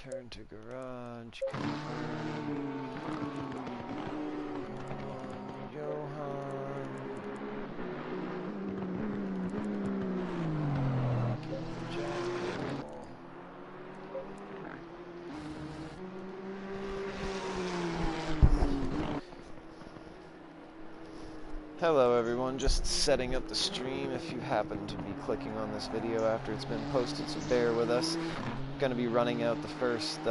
Return to garage. Confirm. Johan. Hello everyone, just setting up the stream if you happen to be clicking on this video after it's been posted, so bear with us. I'm going to be running out the first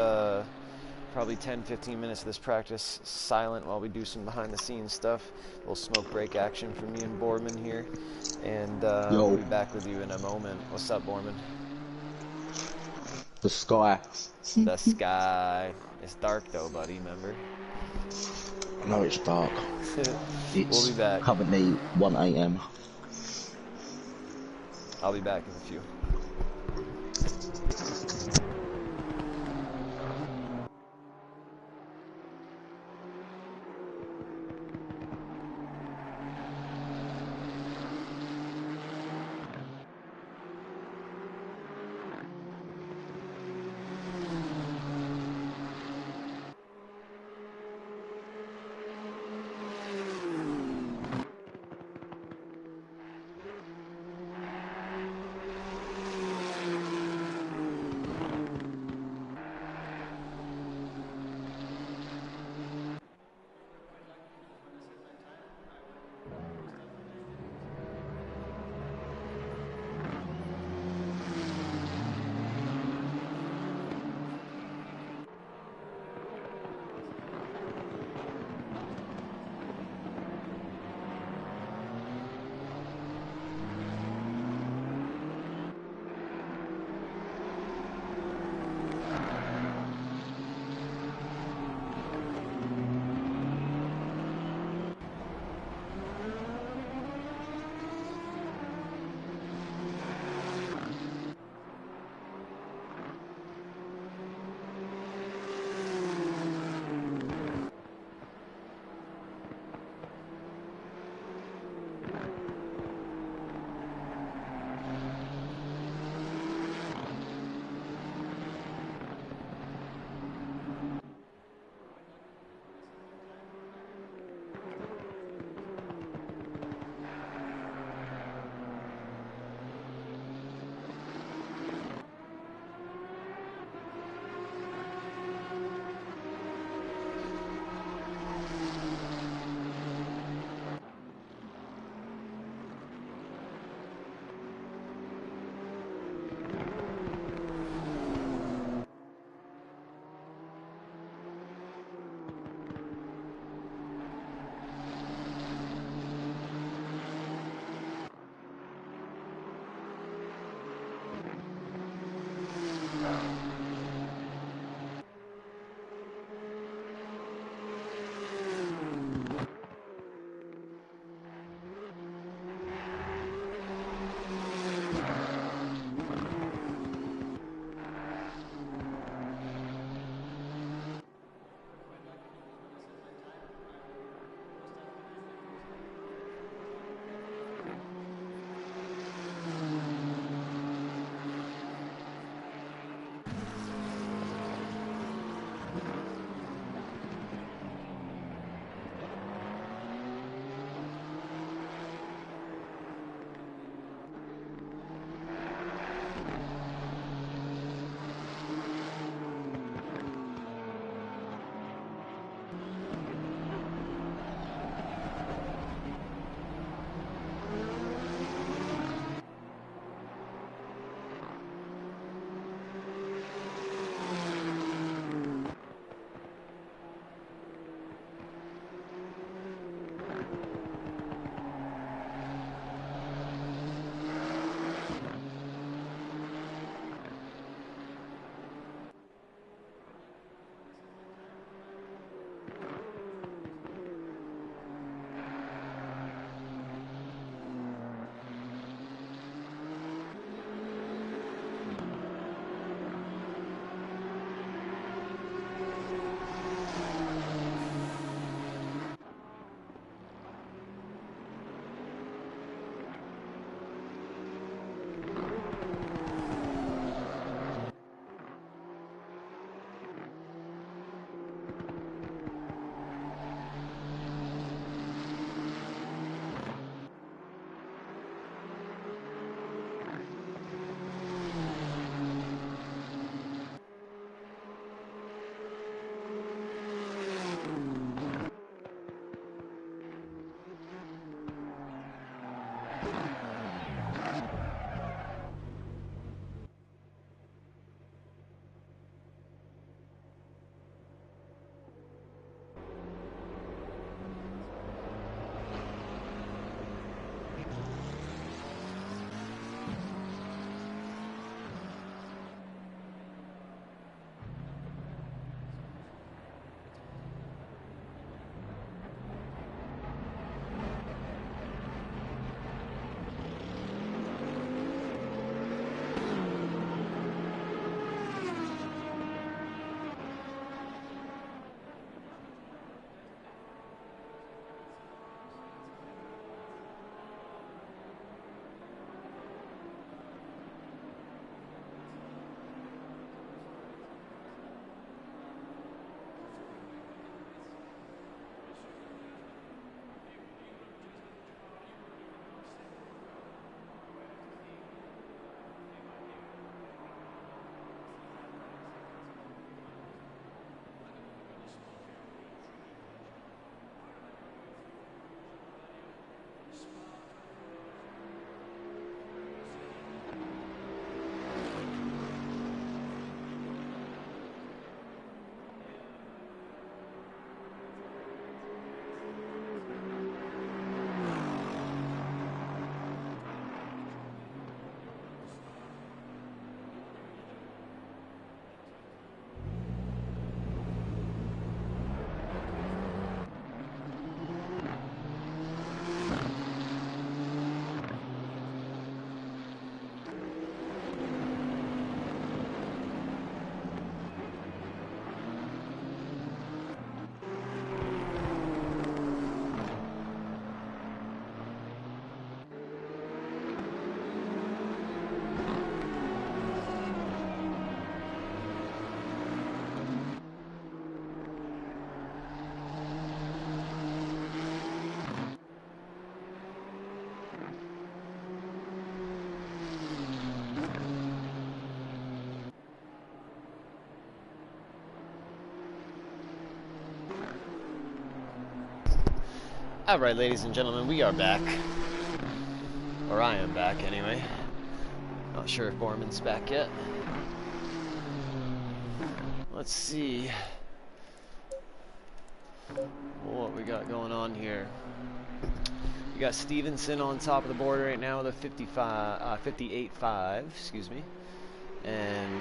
probably 10-15 minutes of this practice silent while we do some behind the scenes stuff. A little smoke break action for me and Boardman here, and we'll be back with you in a moment. What's up, Boardman? The sky. The sky. It's dark though, buddy, remember? No, it's dark. It's we'll be back. Currently 1 AM. I'll be back in a few. Alright, ladies and gentlemen, we are back. Or I am back, anyway. Not sure if Borman's back yet. Let's see what we got going on here. We got Stevenson on top of the board right now with a 58.5, excuse me. And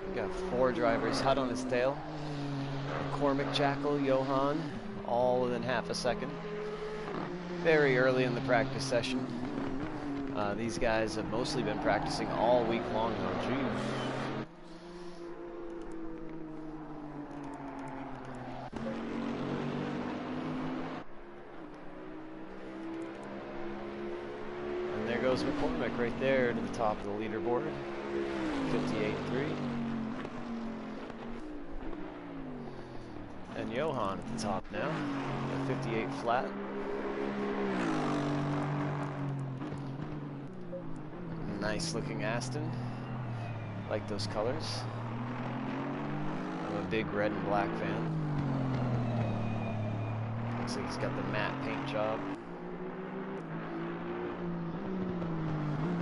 we got 4 drivers hot on his tail. McCormick, Jackal, Johan, all within half a second. Very early in the practice session. These guys have mostly been practicing all week long though. Jeez. And there goes McCormick right there to the top of the leaderboard. 58.3. And Johan at the top now, at 58 flat. Nice looking Aston. Like those colors. I'm a big red and black fan. Looks like he's got the matte paint job.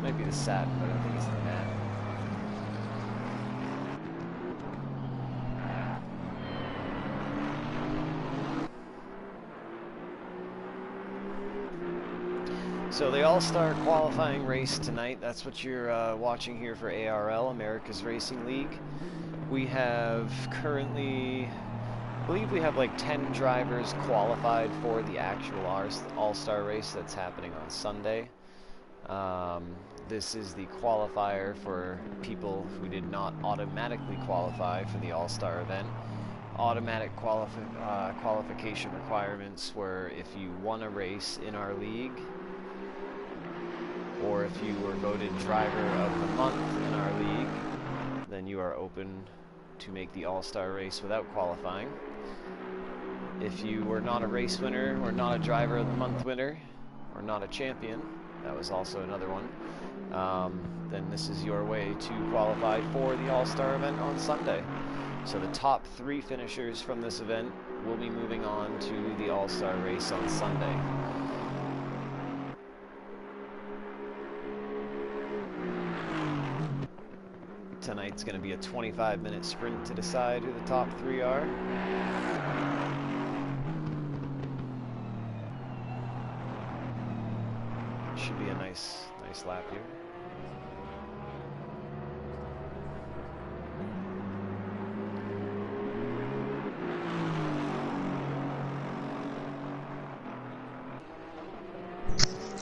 Might be the satin, but I think it's the matte. So the All-Star qualifying race tonight, that's what you're watching here for ARL, America's Racing League. We have currently, I believe we have like 10 drivers qualified for the actual All-Star race that's happening on Sunday. This is the qualifier for people who did not automatically qualify for the All-Star event. Automatic qualification requirements were if you won a race in our league, or if you were voted driver of the month in our league, then you are open to make the All-Star race without qualifying. If you were not a race winner, or not a driver of the month winner, or not a champion, that was also another one, then this is your way to qualify for the All-Star event on Sunday. So the top 3 finishers from this event will be moving on to the All-Star race on Sunday. Tonight's going to be a 25-minute sprint to decide who the top 3 are. Should be a nice lap here.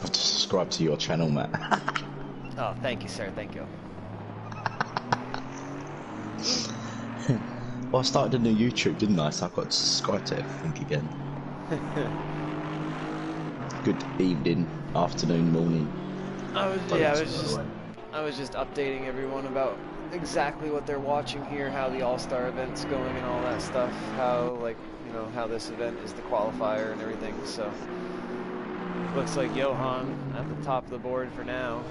I've just subscribed to your channel, Matt. Oh, thank you, sir. Thank you. Well, I started a new YouTube, didn't I? So I've got to subscribe to everything again. Good evening, afternoon, morning. I was just updating everyone about exactly what they're watching here, how the All-Star event's going and all that stuff, how, like, you know, how this event is the qualifier and everything. So looks like Johan at the top of the board for now.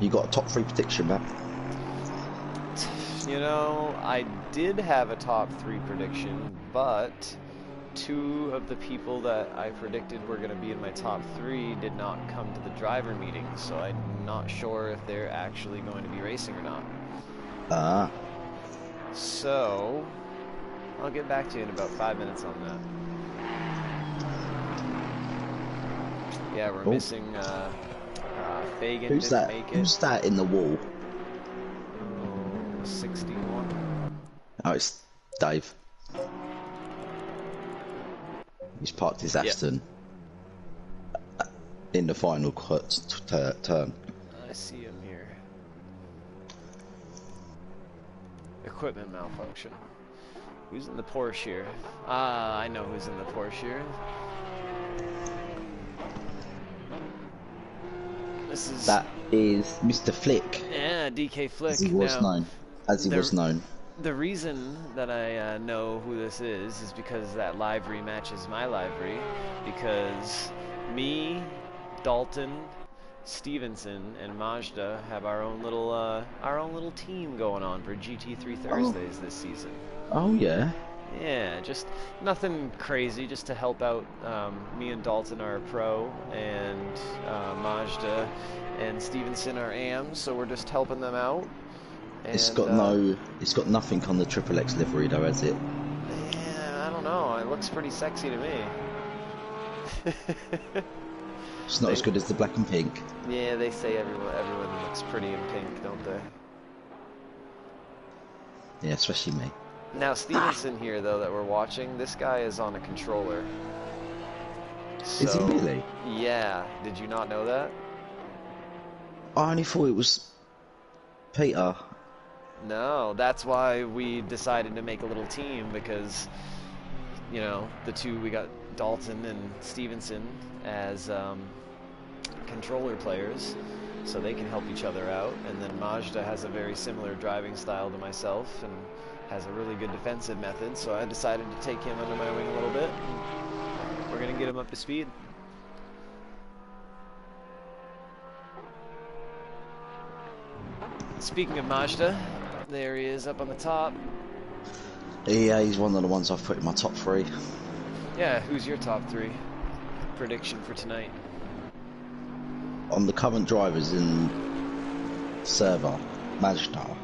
You got a top 3 prediction, Matt? You know, I did have a top 3 prediction, but 2 of the people that I predicted were going to be in my top 3 did not come to the driver meeting, so I'm not sure if they're actually going to be racing or not. Ah. So, I'll get back to you in about 5 minutes on that. Yeah, we're missing Fagan. Who's didn't that? Make it. Who's that in the wall? 61. Oh, it's Dave. He's parked his Aston in the final turn. I see him here. Equipment malfunction. Who's in the Porsche here? Ah, I know who's in the Porsche here. That is Mr. Flick. Yeah, DK Flick. As he was known. The reason that I know who this is because that livery matches my livery. Because me, Dalton, Stevenson and Mazda have our own little team going on for GT3 Oh, Thursdays this season. oh yeah. Yeah, just nothing crazy, just to help out. Me and Dalton are pro, and Mazda and Stevenson are AMs, so we're just helping them out. It's And got it's got nothing on the Triple X livery though, has it? yeah, I don't know. It looks pretty sexy to me. It's not as good as the black and pink. Yeah, they say everyone looks pretty in pink, don't they? Yeah, especially me. Now Stevenson here, though, that we're watching, this guy is on a controller. Is he really? Yeah. Did you not know that? I only thought it was Peter. No, that's why we decided to make a little team, because, you know, we got Dalton and Stevenson as controller players, so they can help each other out. And then Mazda has a very similar driving style to myself and has a really good defensive method, so I decided to take him under my wing a little bit. We're going to get him up to speed. Speaking of Mazda, there he is up on the top. Yeah, he's one of the ones I've put in my top 3. Yeah, who's your top 3 prediction for tonight? On the current drivers in server, Mazda,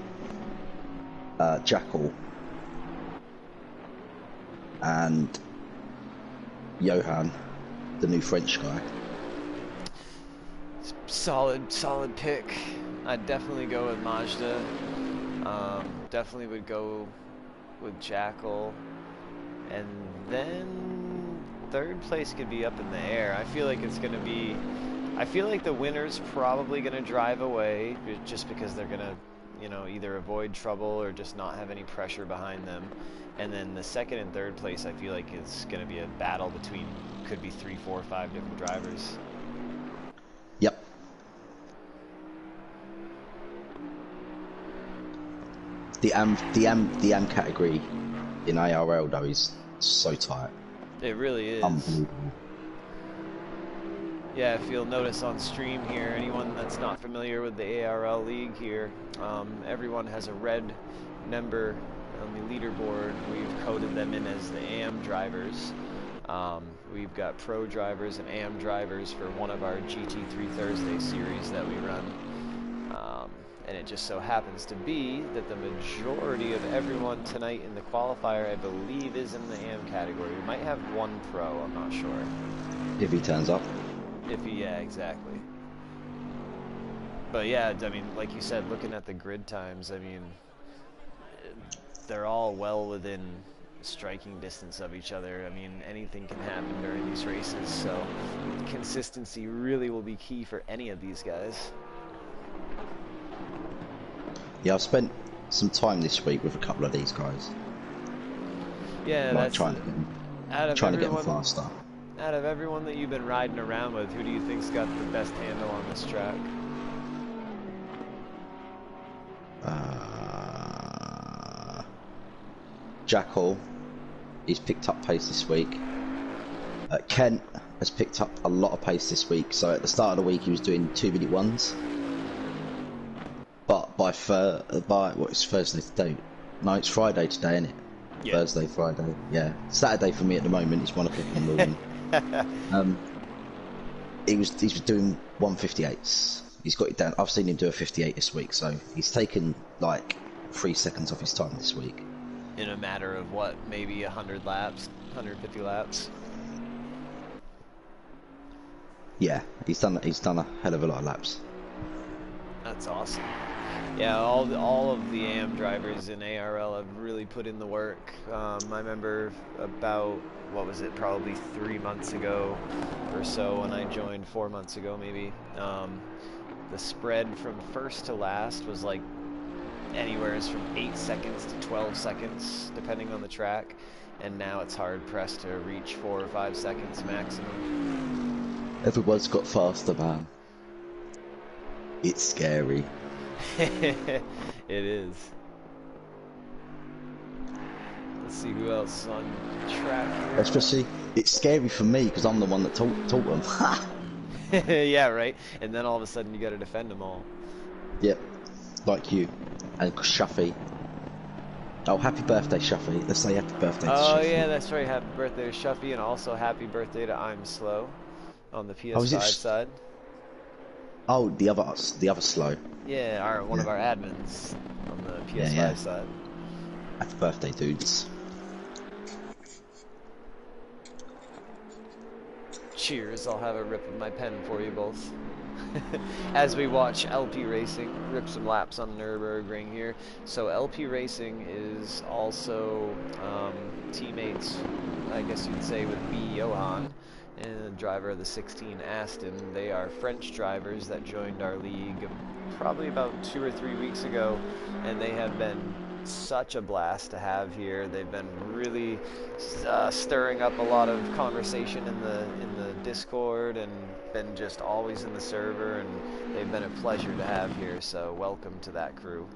Jackal, and Johan, the new French guy. Solid pick. I'd definitely go with Mazda. Definitely would go with Jackal, and then third place could be up in the air. I feel like it's going to be. I feel like the winner's probably going to drive away, just because they're going to, you know, either avoid trouble or just not have any pressure behind them. And then the second and third place, I feel like it's going to be a battle between, could be 3, 4, 5 different drivers. Yep. The AM category in ARL though is so tight. It really is. Unbelievable. Yeah, if you'll notice on stream here, anyone that's not familiar with the ARL league here, everyone has a red number on the leaderboard. We've coded them in as the AM drivers. We've got pro drivers and AM drivers for one of our GT3 Thursday series that we run. And it just so happens to be that the majority of everyone tonight in the qualifier, I believe, is in the AM category. We might have one pro, I'm not sure. If he turns up. Yeah, exactly. But yeah, I mean, like you said, looking at the grid times, I mean, they're all well within striking distance of each other. I mean, anything can happen during these races, so consistency really will be key for any of these guys. Yeah, I've spent some time this week with a couple of these guys. Yeah, like that's trying to get them faster. Out of everyone that you've been riding around with, who do you think's got the best handle on this track? Jackal, he's picked up pace this week. Kent has picked up a lot of pace this week. So at the start of the week he was doing 2-minute ones, but by what is Thursday today? No, it's Friday today, isn't it? Yeah. Thursday, Friday, yeah. Saturday for me at the moment is 1 o'clock in the morning. He was doing 158s. He's got it down. I've seen him do a 58 this week, so he's taken like 3 seconds off his time this week. In a matter of what, maybe 100 laps, 150 laps. Yeah, he's done a hell of a lot of laps. That's awesome. Yeah, all of the AM drivers in ARL have really put in the work. I remember about, what was it, probably 3 months ago or so when I joined, 4 months ago maybe. The spread from first to last was like anywhere from 8 seconds to 12 seconds, depending on the track. And now it's hard pressed to reach 4 or 5 seconds maximum. Everyone's got faster, man. It's scary. It is. Let's see who else is on track here. Especially, it's scary for me because I'm the one that taught them. Yeah, right. And then all of a sudden you got to defend them all. Yep, like you and Shuffy. Oh, happy birthday, Shuffy. Let's say happy birthday to Oh yeah, Shuffy. that's right. Happy birthday to Shuffy, and also happy birthday to I'm Slow on the Oh, is PS5 it? side. Oh, the other slow. Yeah, one Yeah, of our admins on the yeah, PS5 yeah. side. Happy birthday, dudes. Cheers, I'll have a rip of my pen for you both. As we watch LP Racing rip some laps on Nürburgring here. So LP Racing is also teammates, I guess you'd say, with B. Johan, and the driver of the 16 Aston. They are French drivers that joined our league probably about 2 or 3 weeks ago, and they have been such a blast to have here. They've been really stirring up a lot of conversation in the Discord, and been just always in the server, and they've been a pleasure to have here. So welcome to that crew.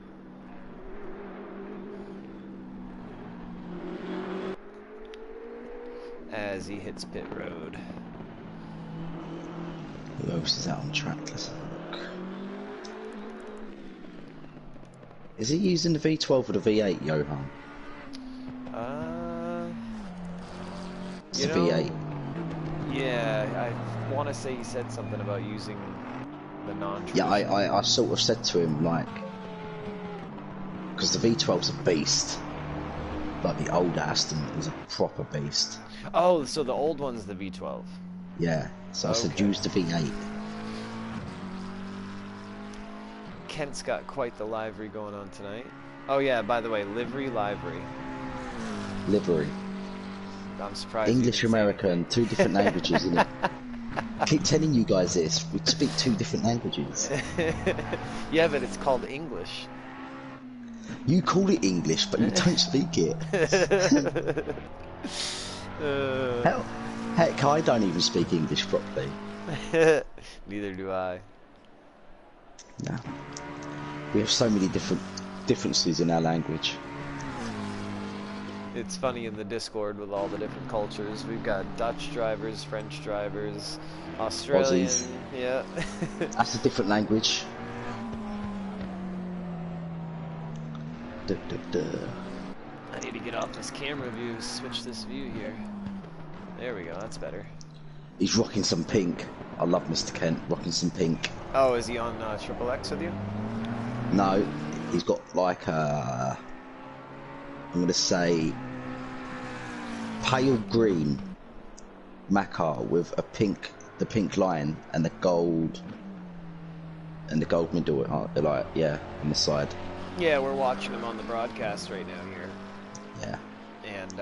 As he hits pit road. Who else is out on track? Let's have a look. Is he using the V12 or the V8, Johan? It's You the know, V8. yeah, I want to say he said something about using the Yeah, non-traditional. I sort of said to him, like, because the V12's a beast. Like, the old Aston is a proper beast. Oh, so the old one's the V12. Yeah, so I said Okay. use the V8. Kent's got quite the livery going on tonight. Oh yeah, by the way, livery. Livery. I'm surprised English, you didn't say American, two different languages, isn't it? I keep telling you guys this. We speak two different languages. anything. Yeah, but it's called English. You call it English, but you don't speak it. Heck, I don't even speak English properly. Neither do I. No. We have so many differences in our language. It's funny in the Discord with all the different cultures. We've got Dutch drivers, French drivers, Australian. Aussies. Yeah. That's a different language. Duh, duh, duh. I need to get off this camera view, switch this view here. There we go, that's better. He's rocking some pink. I love Mr. Kent rocking some pink. Oh, is he on Triple X with you? No, he's got like a, I'm gonna say, pale green Macar with a pink, the pink line and the gold middle, like, yeah, on the side. Yeah, we're watching him on the broadcast right now here. Yeah. And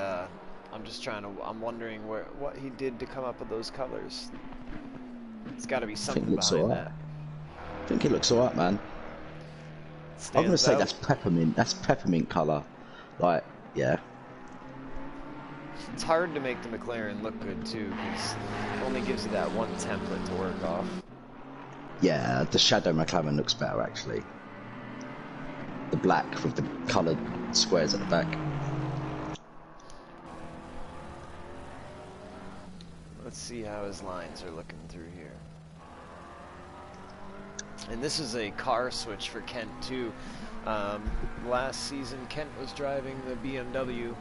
I'm wondering what he did to come up with those colors. It's got to be something behind that. I think it looks alright, man. I'm gonna say that's peppermint. That's peppermint colour. Like, yeah. It's hard to make the McLaren look good too, because it only gives you that one template to work off. Yeah, the Shadow McLaren looks better actually. The black with the coloured squares at the back. Let's see how his lines are looking through here. And this is a car switch for Kent too. Last season Kent was driving the BMW,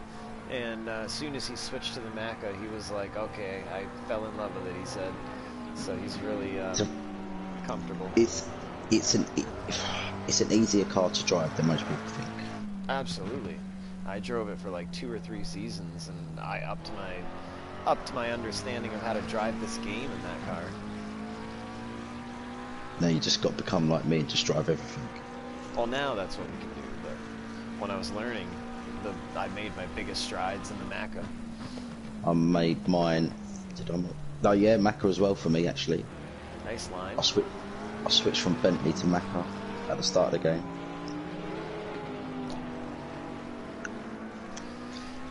and as soon as he switched to the Macca, he was like, okay, I fell in love with it, he said. So he's really comfortable. It's an easier car to drive than most people think. Absolutely. I drove it for like 2 or 3 seasons, and I upped my understanding of how to drive this game in that car. Now you just got to become like me and just drive everything. Well, now that's what we can do, but when I was learning, I made my biggest strides in the Macca. I made mine. Oh yeah, Macca as well for me actually. Nice line. I switched from Bentley to Macca at the start of the game.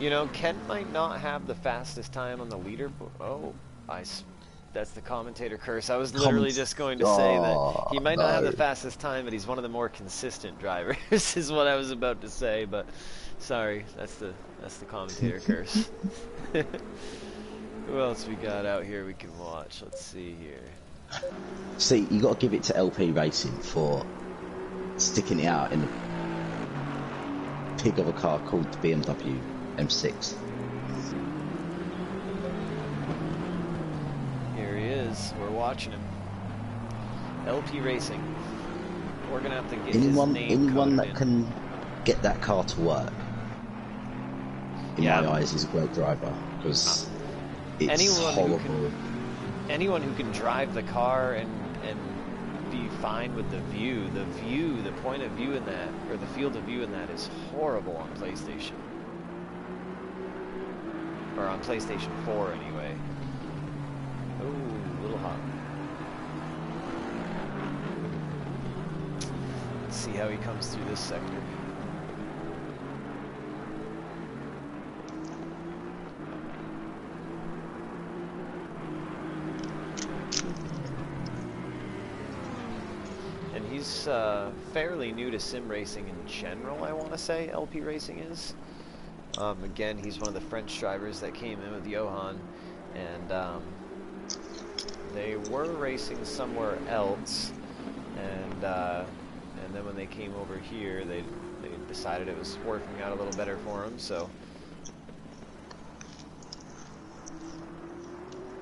You know, Kent might not have the fastest time on the leaderboard. Oh, that's the commentator curse. I was literally just going to say that he might not have the fastest time, but he's one of the more consistent drivers, is what I was about to say, but sorry, that's the commentator curse. Who else we got out here we can watch? Let's see here. See, you got to give it to LP Racing for sticking it out in the pig of a car called the BMW M6. Here he is. We're watching him. LP Racing. We're gonna have to get his name anyone that in. can get that car to work, in my eyes, is a great driver, because it's horrible. Anyone who can drive the car and be fine with the point of view in that, or the field of view in that, is horrible on PlayStation. Or on PlayStation 4 anyway. Oh, a little hot. Let's see how he comes through this sector. And he's fairly new to sim racing in general, I want to say, LP Racing is. Again, he's one of the French drivers that came in with Johan, and they were racing somewhere else, and then when they came over here, they decided it was working out a little better for them, so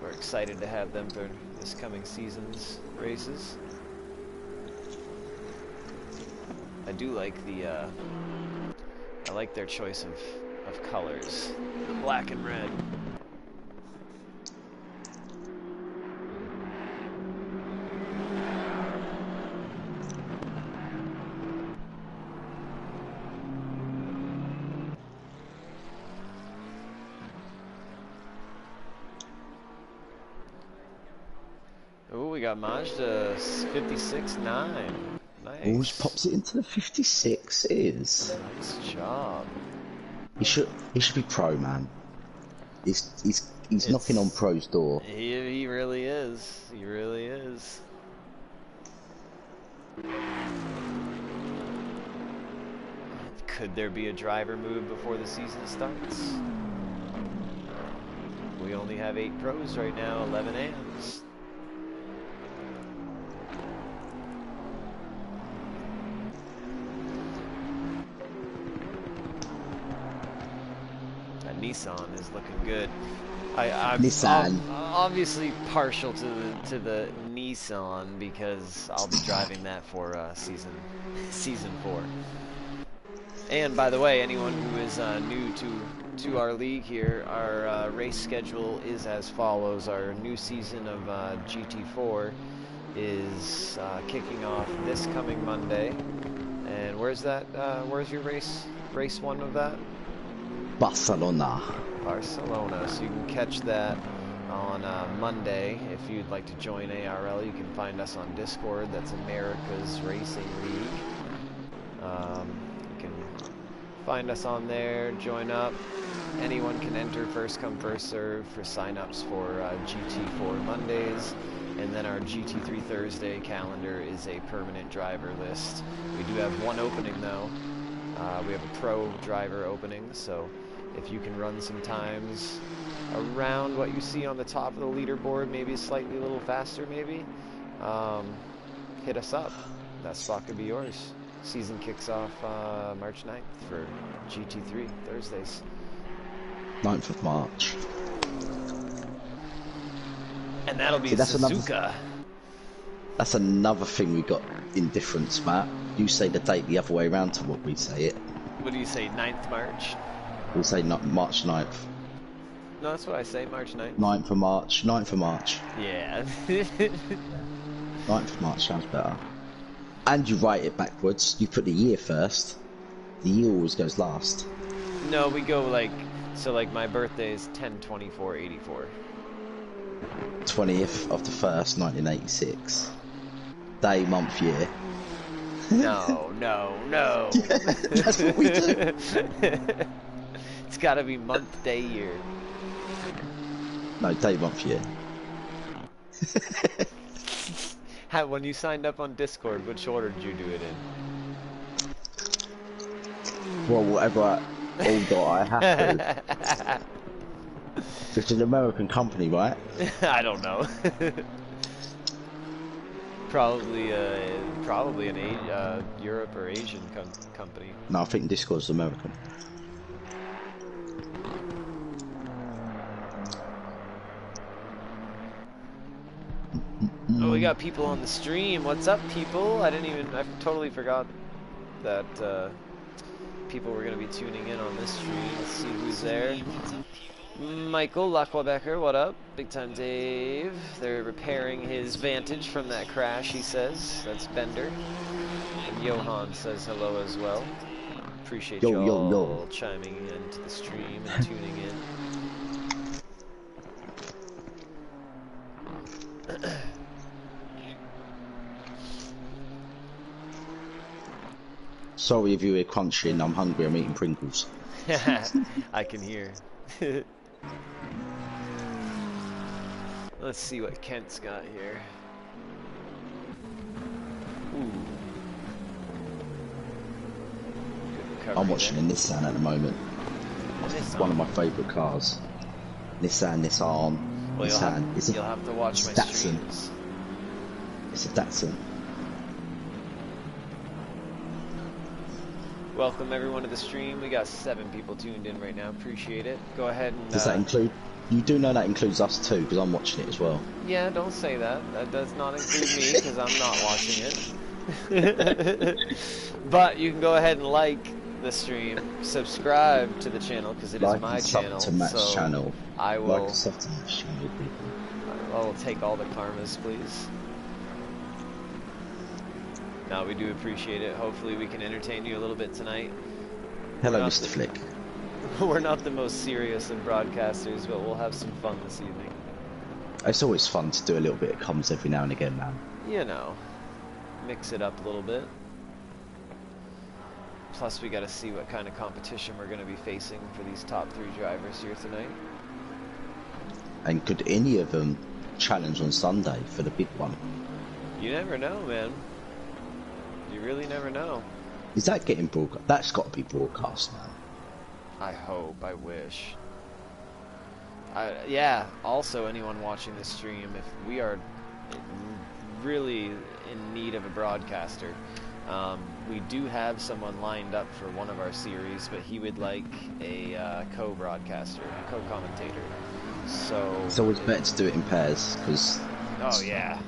we're excited to have them for this coming season's races. I do like I like their choice of colors, the black and red. Oh, we got Mazda 56.9. Nice. Oh, he pops it into the 56s. Nice job. He should be pro, man. He's knocking on pro's door. He really is. He really is. Could there be a driver move before the season starts? We only have 8 pros right now, 11 AMs. Nissan is looking good. I'm obviously partial to the Nissan because I'll be driving that for season 4. And by the way, anyone who is new to our league here, our race schedule is as follows. Our new season of GT4 is kicking off this coming Monday. And where's that? Where's your race? Race 1 of that? Barcelona. So you can catch that on Monday. If you'd like to join ARL, you can find us on Discord. That's America's Racing League. You can find us on there, join up. Anyone can enter, first come, first serve for sign-ups for GT4 Mondays. And then our GT3 Thursday calendar is a permanent driver list. We do have one opening though. We have a pro driver opening, so if you can run some times around what you see on the top of the leaderboard, maybe slightly a little faster maybe, hit us up. That spot could be yours. Season kicks off March 9th for GT3 Thursdays. 9th of March. And that'll be Suzuka. That's another thing we got in difference, Matt. You say the date the other way around to what we say it. What do you say, 9th March? We'll say March 9th. No, that's what I say, March 9th. 9th of March. 9th of March. Yeah. 9th of March sounds better. And you write it backwards. You put the year first. The year always goes last. No, we go like my birthday is 10/24/84. 20th of the 1st, 1986. Day, month, year. No. Yeah, that's what we do. It's gotta be month, day, year. No, day, month, year. When you signed up on Discord, which order did you do it in? Well, whatever order I have to. It's an American company, right? I don't know. Probably an Europe or Asian company. No, I think Discord's American. Oh, we got people on the stream. What's up, people? I totally forgot that people were going to be tuning in on this stream. Let's see who's there. Michael Lachwabecker, what up? Big Time Dave. They're repairing his Vantage from that crash, he says. That's Bender. And Johan says hello as well. Appreciate you all chiming into the stream and tuning in. Sorry if you hear crunching, I'm hungry, I'm eating Pringles. I can hear. Let's see what Kent's got here. Ooh. I'm watching a Nissan at the moment. It's one of my favourite cars. Nissan. Well, Nissan. You'll have to watch my Datsun. streams. It's a Datsun. Welcome everyone to the stream. We got 7 people tuned in right now. Appreciate it. Go ahead and... Does that include... You do know that includes us too, because I'm watching it as well. Yeah, don't say that. That does not include me, because I'm not watching it. But you can go ahead and like the stream, subscribe to the channel, because it is my channel. To Matt's channel. I will... Like sub to Matt's channel, people. I will take all the karmas, please. No, we do appreciate it. Hopefully we can entertain you a little bit tonight. Hello, Mr. Flick. We're not the most serious of broadcasters, but we'll have some fun this evening. It's always fun to do a little bit of comms every now and again, man. You know, mix it up a little bit. Plus we gotta see what kind of competition we're gonna be facing for these top 3 drivers here tonight. And could any of them challenge on Sunday for the big one? You never know, man. You really never know. Is that getting broadcast? That's got to be broadcast, man. I hope. I wish. Yeah, also anyone watching this stream, if we are really in need of a broadcaster, we do have someone lined up for one of our series, but he would like a co-broadcaster, a co-commentator. So it's always better to do it in pairs, because... Oh, yeah.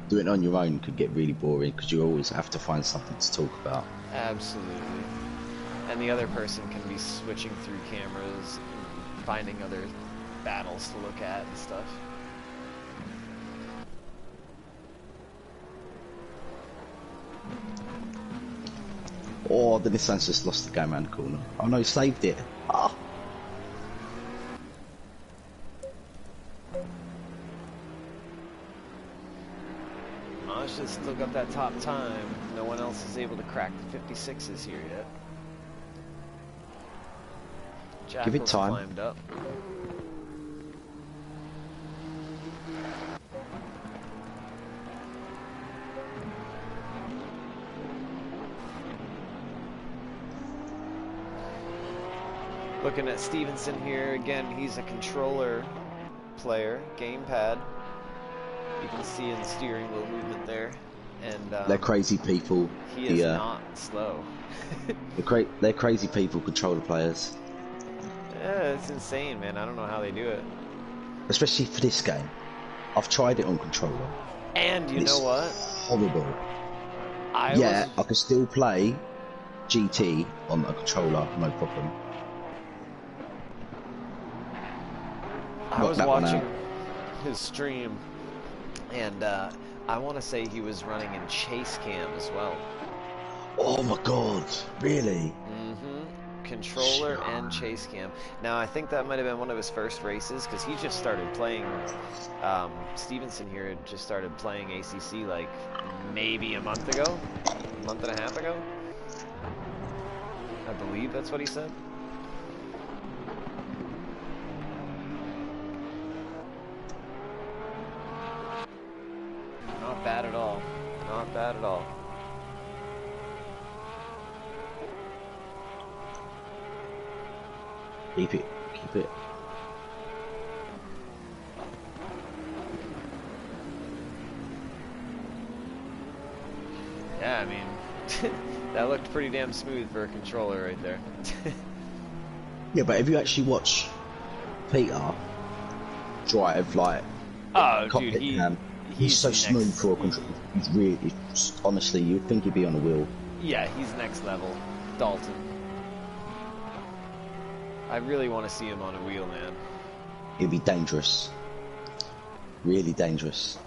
Doing it on your own could get really boring, because you always have to find something to talk about. Absolutely. And the other person can be switching through cameras, finding other battles to look at and stuff. Oh, the Nissan's just lost the game around the corner. Oh no, he saved it. Ah. Masha's still got that top time. No one else is able to crack the 56s here yet. Jackal's Give it time. Climbed up. Looking at Stevenson here again. He's a controller player, gamepad. You can see in the steering wheel movement there, and they're crazy people. He is not slow. They're crazy people, controller players. Yeah, it's insane, man. I don't know how they do it. Especially for this game. I've tried it on controller. And you know what? Horrible. I can still play GT on a controller, no problem. I was watching his stream, and I want to say he was running in chase cam as well. Oh my god, really? Controller and chase cam. Now I think that might have been one of his first races, because he just started playing, Stevenson here just started playing ACC like maybe a month ago, a month and a half ago. I believe that's what he said. Not bad at all. Not bad at all. Keep it. Keep it. That looked pretty damn smooth for a controller right there. Yeah, but if you actually watch Peter drive, like, Oh, dude, cockpit cam, he's so smooth for a controller. He's really, honestly, you'd think he'd be on a wheel. Yeah, he's next level. Dalton. I really want to see him on a wheel, man. It'd be dangerous. Really dangerous.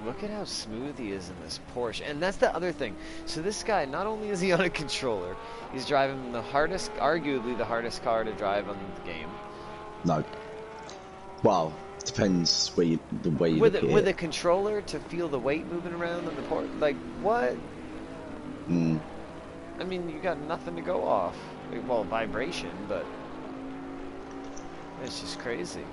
Look at how smooth he is in this Porsche. And that's the other thing. So this guy, not only is he on a controller, he's driving the hardest, arguably the hardest car to drive on the game. No. Well, depends the way you look at it. With a controller to feel the weight moving around on the Porsche? Like, what? Mm. I mean, you got nothing to go off. Well, vibration, but it's just crazy.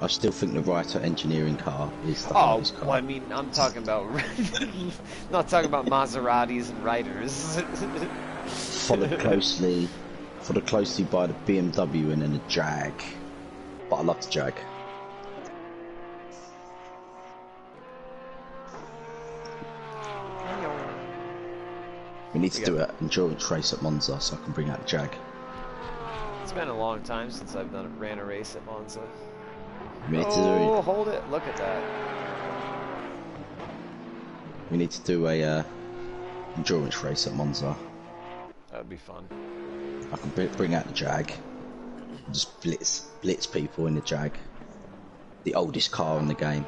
I still think the Writer engineering car is the hardest car. Well, I mean, I'm talking about not talking about Maseratis and Writers. followed closely by the BMW and then the Jag. But I love the Jag. We need to do an endurance race at Monza so I can bring out the Jag. It's been a long time since I've ran a race at Monza. We need to hold it! Look at that. We need to do a endurance race at Monza. That would be fun. I can bring out the Jag. Just blitz people in the Jag. The oldest car in the game.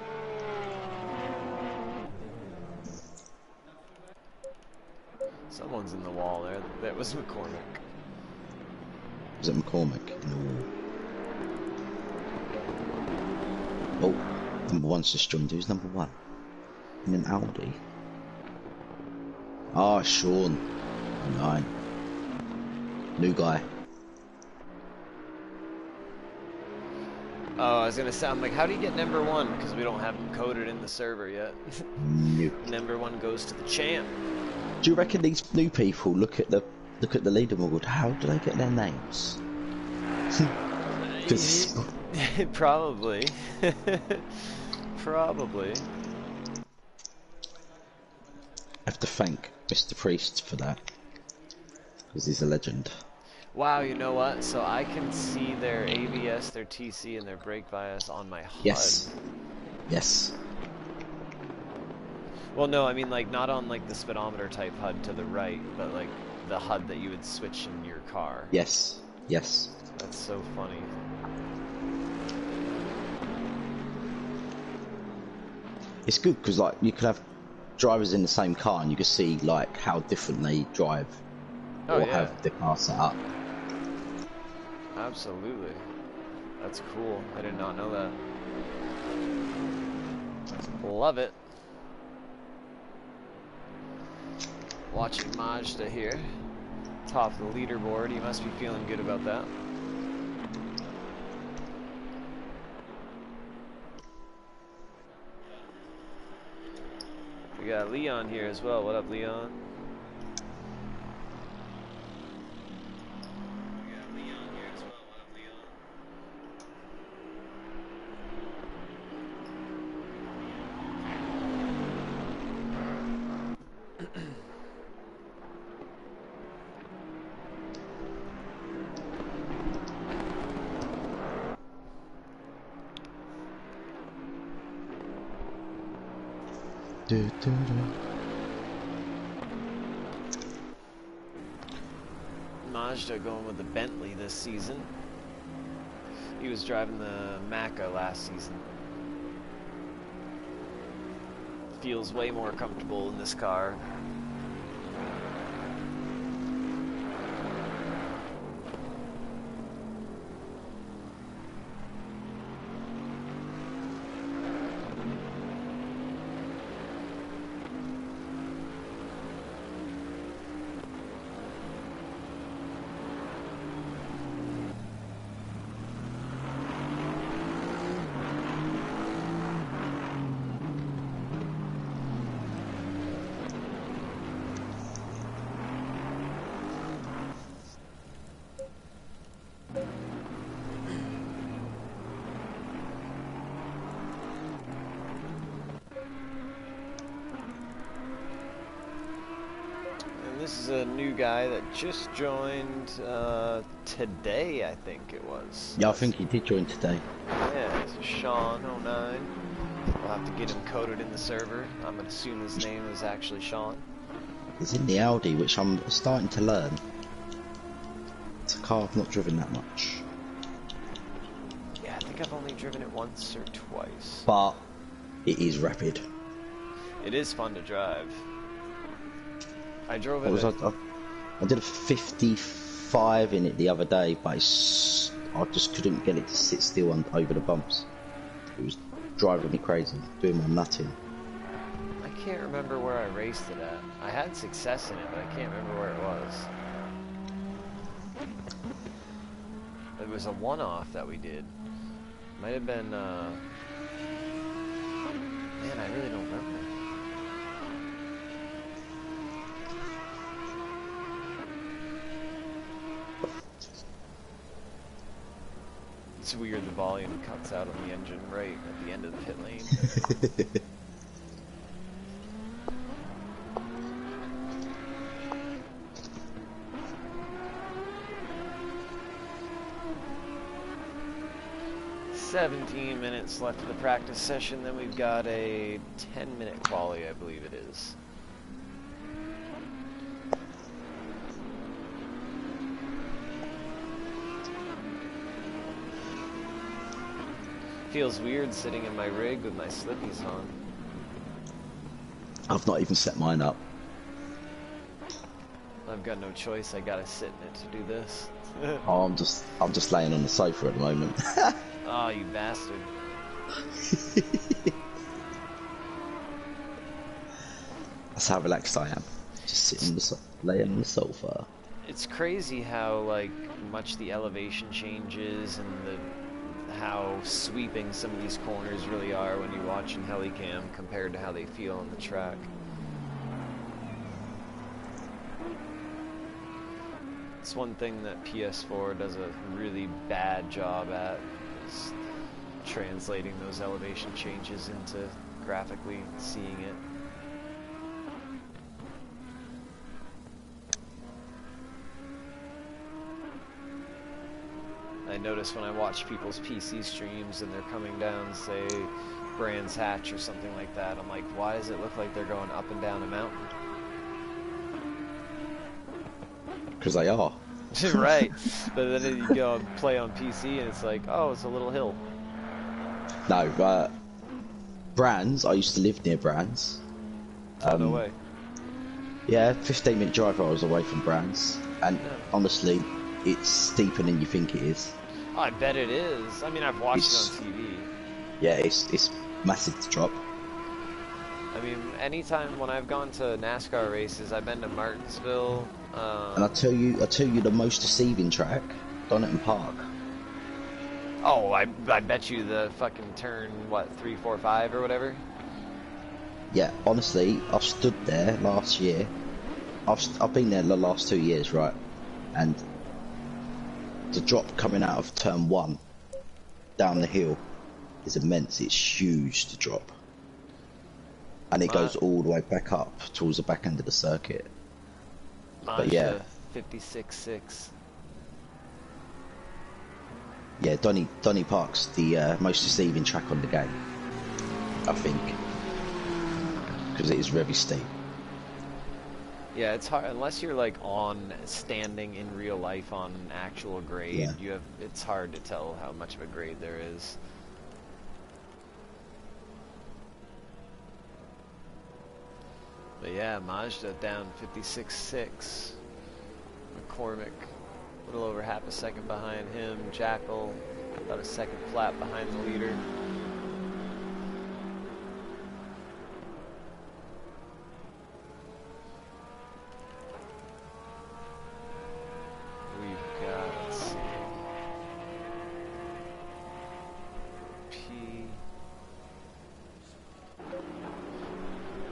Someone's in the wall there. That was McCormick. Was it McCormick in the wall? Oh, number one's just joined. Who's number one? In an Audi. Ah, Sean. 9. New guy. Oh, I was gonna say, I'm like, how do you get number one? Because we don't have him coded in the server yet. Nope. Number one goes to the champ. Do you reckon these new people look at the leaderboard? How do they get their names? Because probably. Probably. I have to thank Mr. Priest for that, because he's a legend. Wow, you know what? So I can see their ABS, their TC, and their brake bias on my HUD. Yes. Yes. Well, no, I mean, like, not on, like, the speedometer type HUD to the right, but, like, the HUD that you would switch in your car. Yes. Yes. That's so funny. It's good because, like, you could have drivers in the same car and you could see, like, how different they drive or have the car set up. Absolutely. That's cool. I did not know that. Love it. Watching Mazda here. Top of the leaderboard. He must be feeling good about that. We got Leon here as well. What up, Leon? Mazda going with the Bentley this season. He was driving the Macca last season. Feels way more comfortable in this car. This is a new guy that just joined today, I think it was. Yeah, I think he did join today. Yeah, this is Sean09. We'll have to get him coded in the server. I'm gonna assume his name is actually Sean. He's in the Audi, which I'm starting to learn. It's a car I've not driven that much. Yeah, I think I've only driven it once or twice. But it is rapid. It is fun to drive. I drove it. I did a 55 in it the other day, but I just couldn't get it to sit still over the bumps. It was driving me crazy, doing my nutting. I can't remember where I raced it at. I had success in it, but I can't remember where it was. It was a one-off that we did. Might have been, man, I really don't remember. It's weird the volume cuts out on the engine right at the end of the pit lane. 17 minutes left of the practice session, then we've got a 10-minute quali, I believe it is. Feels weird sitting in my rig with my slippies on. I've not even set mine up. I've got no choice, I gotta sit in it to do this. Oh, I'm just laying on the sofa at the moment. Oh, you bastard. That's how relaxed I am. Just sitting laying on the sofa. It's crazy how like much the elevation changes and how sweeping some of these corners really are when you watch in Helicam compared to how they feel on the track. It's one thing that PS4 does a really bad job at, is translating those elevation changes into graphically seeing it. I notice when I watch people's PC streams and they're coming down, say, Brands Hatch or something like that, I'm like, why does it look like they're going up and down a mountain? Because they are. Right, but then you go and play on PC and it's like, oh, it's a little hill. No, but Brands, I used to live near Brands. Oh, no way. Yeah, 15-minute drive I was away from Brands, and honestly, it's steeper than you think it is. Oh, I bet it is. I mean, I've watched it on TV. Yeah, it's massive to drop. I mean, anytime when I've gone to NASCAR races, I've been to Martinsville. And I tell you the most deceiving track, Donington Park. Oh, I bet you the fucking turn, what, 3, 4, 5 or whatever? Yeah, honestly, I've stood there last year. I've been there the last 2 years, right? And the drop coming out of turn 1 down the hill is immense. It's huge to drop. And it goes all the way back up towards the back end of the circuit. But yeah, 56.6. yeah, Donny Park's the most deceiving track on the game, I think, because it is very steep. Yeah, it's hard unless you're like standing in real life on actual grade. Yeah. It's hard to tell how much of a grade there is. But yeah, Mazda down 56.6. McCormick, a little over half a second behind him. Jackal, about a second flat behind the leader. We've got, let's see,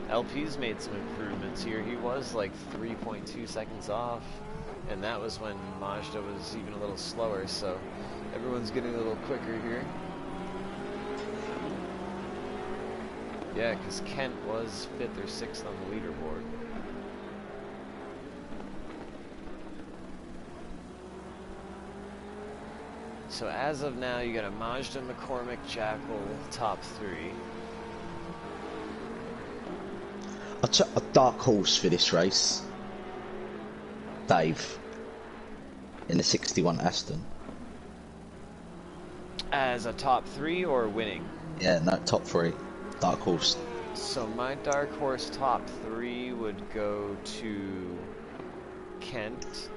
LP's made some improvements here. He was like 3.2 seconds off, and that was when Mazda was even a little slower, so everyone's getting a little quicker here. Yeah, because Kent was 5th or 6th on the leaderboard. So as of now, you got a Mazda, McCormick, Jackal, top 3. I took a dark horse for this race. Dave. In the 61 Aston. As a top 3 or winning? Yeah, no, top 3. Dark horse. So my dark horse top 3 would go to Kent.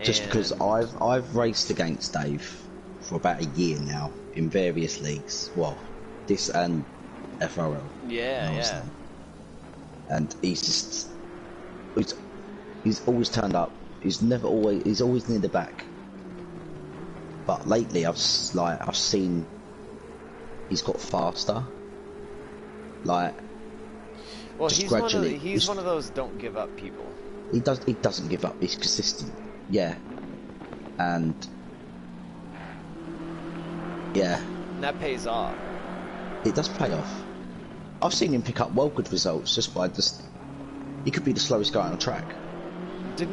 Just because I've raced against Dave for about a year now in various leagues. Well, this and FRL. Yeah, yeah. And he's always turned up. He's always near the back. But lately I've seen he's got faster. Like, well, just he's gradually. He's one of those don't give up people. He doesn't give up. He's consistent. Yeah. And yeah. And that pays off. It does pay off. I've seen him pick up well good results just by he could be the slowest guy on the track.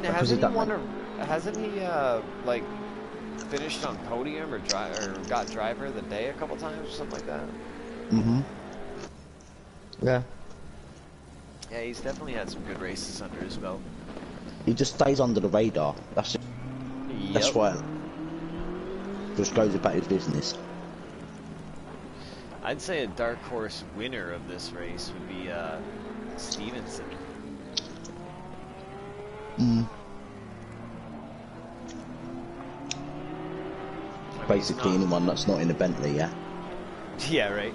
Hasn't he like finished on podium or got driver of the day a couple times or something like that? Mm-hmm. Yeah. Yeah, he's definitely had some good races under his belt. He just stays under the radar. That's it. Yep. That's why. Just goes about his business. I'd say a dark horse winner of this race would be Stevenson. Basically, anyone that's not in a Bentley, yeah. Yeah, right.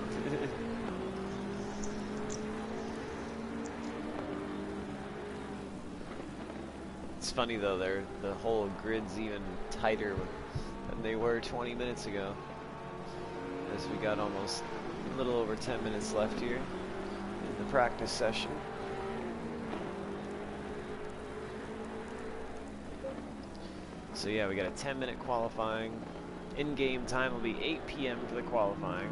It's funny though, the whole grid's even tighter than they were 20 minutes ago. As we got almost a little over 10 minutes left here in the practice session. So yeah, we got a 10-minute qualifying. In-game time will be 8 p.m. for the qualifying.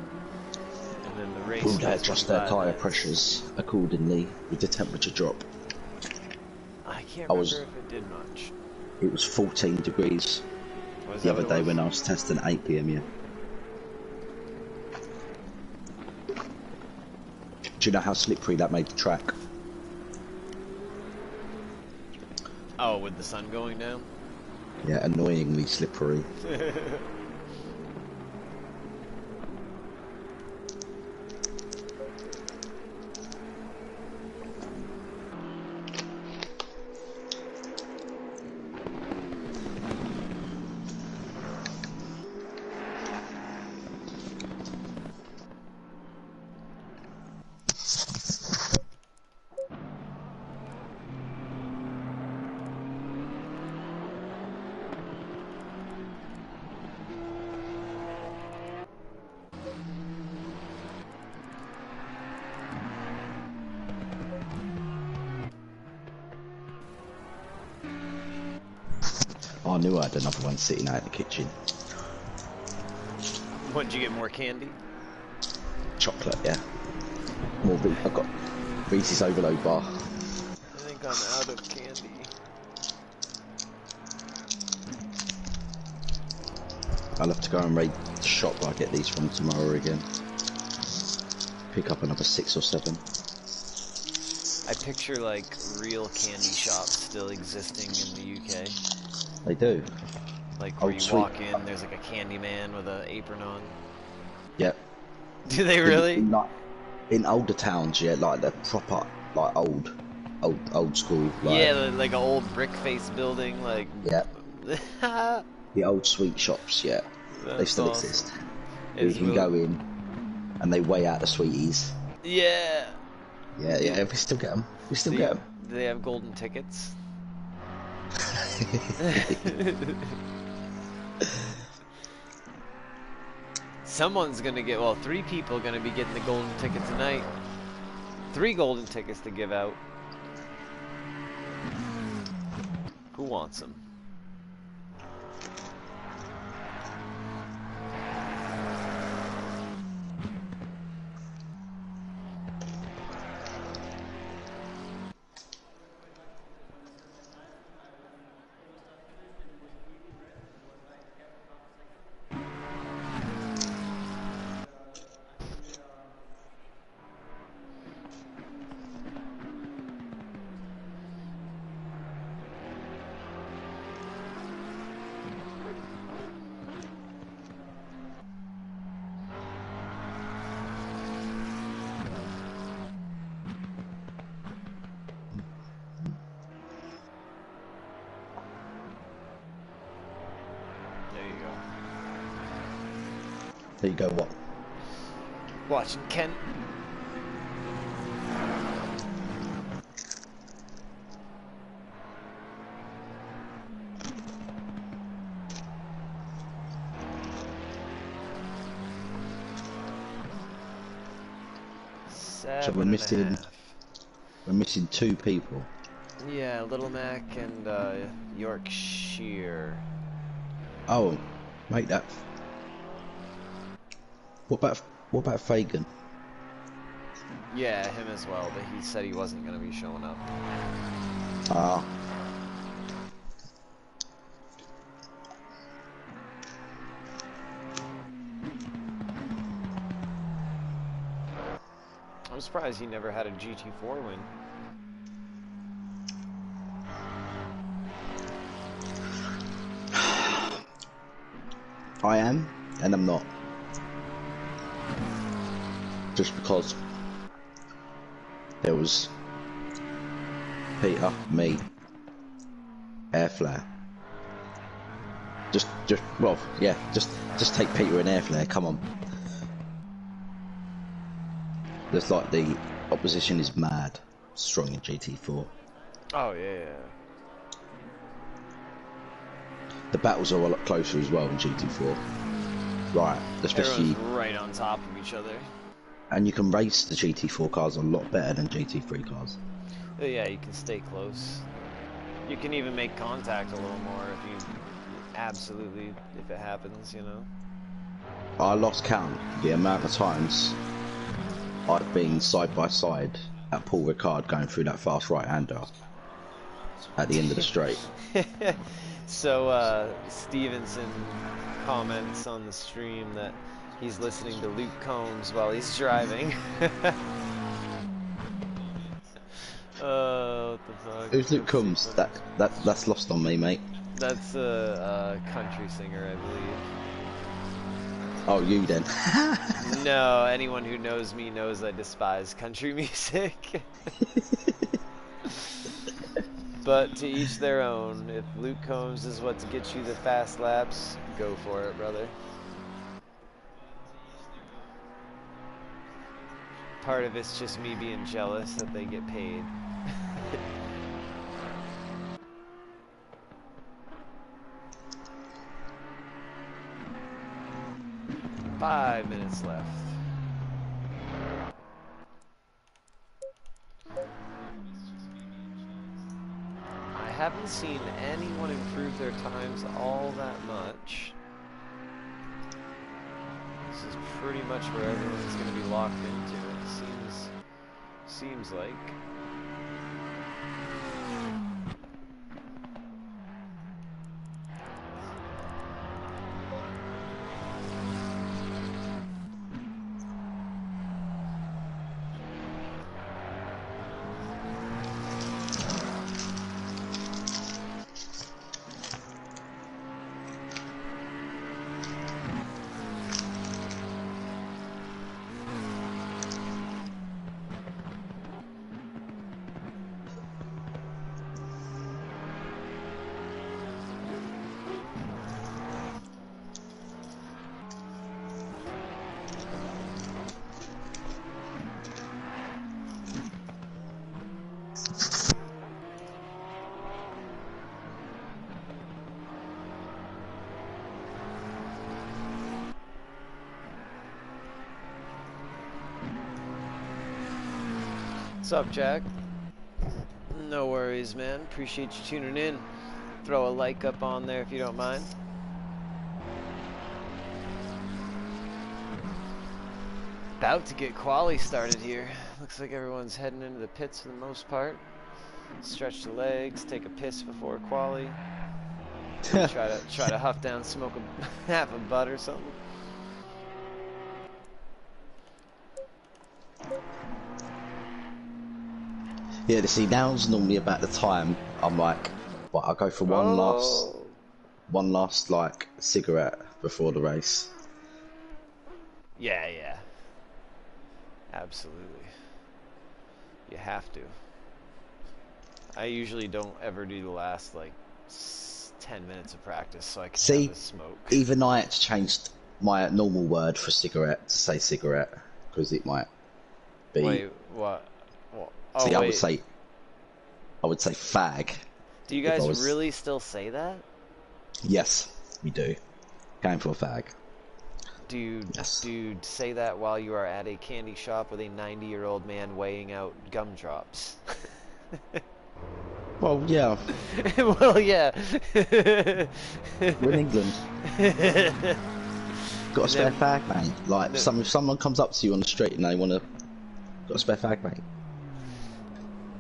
And then the race Will they adjust their tyre pressures accordingly with the temperature drop? I can't remember if it did much. It was 14 degrees the other day when I was testing at 8 p.m. yeah. Do you know how slippery that made the track? Oh, with the sun going down? Yeah, annoyingly slippery. I knew I had another one sitting out in the kitchen. What, did you get more candy? Chocolate, yeah. More I've got Reese's Overload bar. I think I'm out of candy. I'll have to go and raid the shop where I get these from tomorrow again. Pick up another 6 or 7. I picture like real candy shops still existing in the UK. They do. Like where you walk in, there's like a candy man with an apron on. Yep. Do they really? In older towns, yeah, like the proper, like old school. Like, yeah, like an old brick face building, like. Yeah. The old sweet shops, yeah, they still exist. You can go in, and they weigh out the sweeties. Yeah. Yeah, we still get them. We still get them. Do they have golden tickets? Someone's gonna get, well, 3 people are gonna be getting the golden ticket tonight. 3 golden tickets to give out. Who wants them? There you go, what? Watching Kent. So we're missing 2 people. Yeah, Little Mac and Yorkshire. Oh, mate, that. What about Fagan? Yeah, him as well, but he said he wasn't going to be showing up. Ah. I'm surprised he never had a GT4 win. I am, and I'm not. Just because there was Peter, me, Airflare. Well, yeah, just take Peter and Airflare, come on. There's like the opposition is mad strong in GT4. Oh, yeah. The battles are a lot closer as well in GT4. Right, especially... Everyone's right on top of each other. And you can race the GT4 cars a lot better than GT3 cars. Oh, yeah, you can stay close. You can even make contact a little more if you... Absolutely, if it happens, you know. I lost count the amount of times I've been side by side at Paul Ricard going through that fast right-hander at the end of the straight. So, Stevenson comments on the stream that he's listening to Luke Combs while he's driving. What the fuck? Who's Luke Combs? That's lost on me, mate. That's a country singer, I believe. Oh, you then. No, anyone who knows me knows I despise country music. But to each their own. If Luke Combs is what gets you the fast laps, go for it, brother. Part of it's just me being jealous that they get paid. 5 minutes left. I haven't seen anyone improve their times all that much. This is pretty much where everyone's going to be locked into. It seems like. What's up, Jack? No worries, man. Appreciate you tuning in. Throw a like up on there if you don't mind. About to get quali started here. Looks like everyone's heading into the pits for the most part. Stretch the legs, take a piss before quali. try to huff down, smoke a half a butt or something. Yeah, see, now's normally about the time I'm like, well, I'll go for one last like cigarette before the race. Yeah. Absolutely. You have to. I usually don't ever do the last like 10 minutes of practice so I can have a smoke. Even I had to change my normal word for cigarette to say cigarette, because it might be. Wait, what? Well, oh, See, wait. I would say fag. Do you guys really still say that? Yes, we do. Going for a fag. Do you Yes. say that while you are at a candy shop with a 90-year-old man weighing out gumdrops? Well, yeah. Well, yeah. We're in England. Got a spare fag, mate. Like, if someone comes up to you on the street and they want to... Got a spare fag, mate.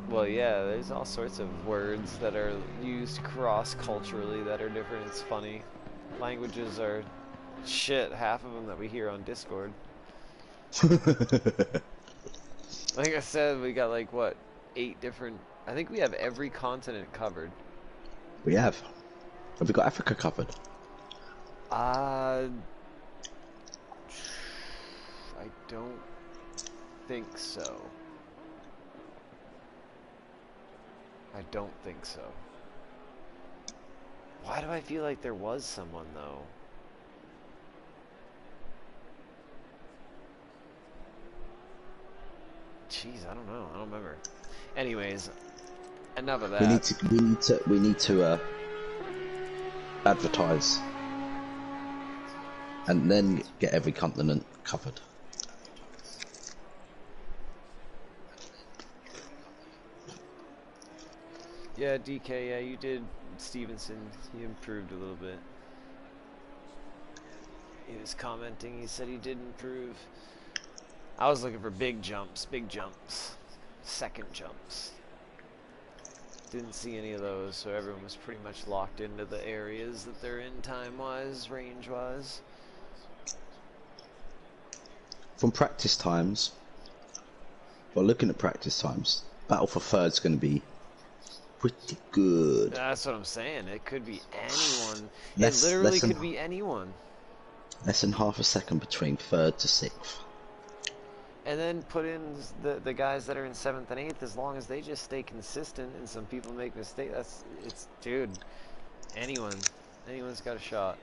Well, yeah, there's all sorts of words that are used cross-culturally that are different. It's funny. Languages are... shit, half of them that we hear on Discord. Like I said, we got like, what, 8 different... I think we have every continent covered. We have. Have we got Africa covered? I don't think so. I don't think so. Why do I feel like there was someone, though? Jeez, I don't know. I don't remember. Anyways, enough of that. We need to advertise, and then get every continent covered. Yeah, DK. Yeah, you did. Stevenson, he improved a little bit. He was commenting. He said he did improve. I was looking for big jumps, second jumps. Didn't see any of those, so everyone was pretty much locked into the areas that they're in time-wise, range-wise. From practice times, well, looking at practice times, battle for third's going to be pretty good. That's what I'm saying. It could be anyone. It literally could be anyone. Less than half a second between third to sixth. And then put in the guys that are in 7th and 8th, as long as they just stay consistent and some people make mistakes. Dude, anyone's got a shot.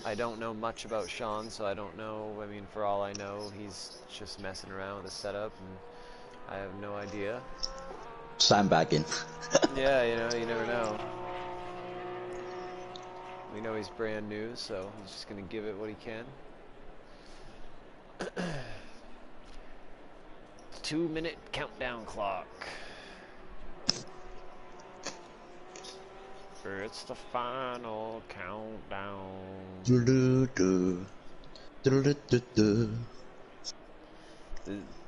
I don't know much about Sean, so I don't know. I mean, for all I know, he's just messing around with the setup, and I have no idea. Sandbagging. Yeah, you never know. We know he's brand new, so he's just gonna give it what he can. 2-minute countdown clock. It's the final countdown.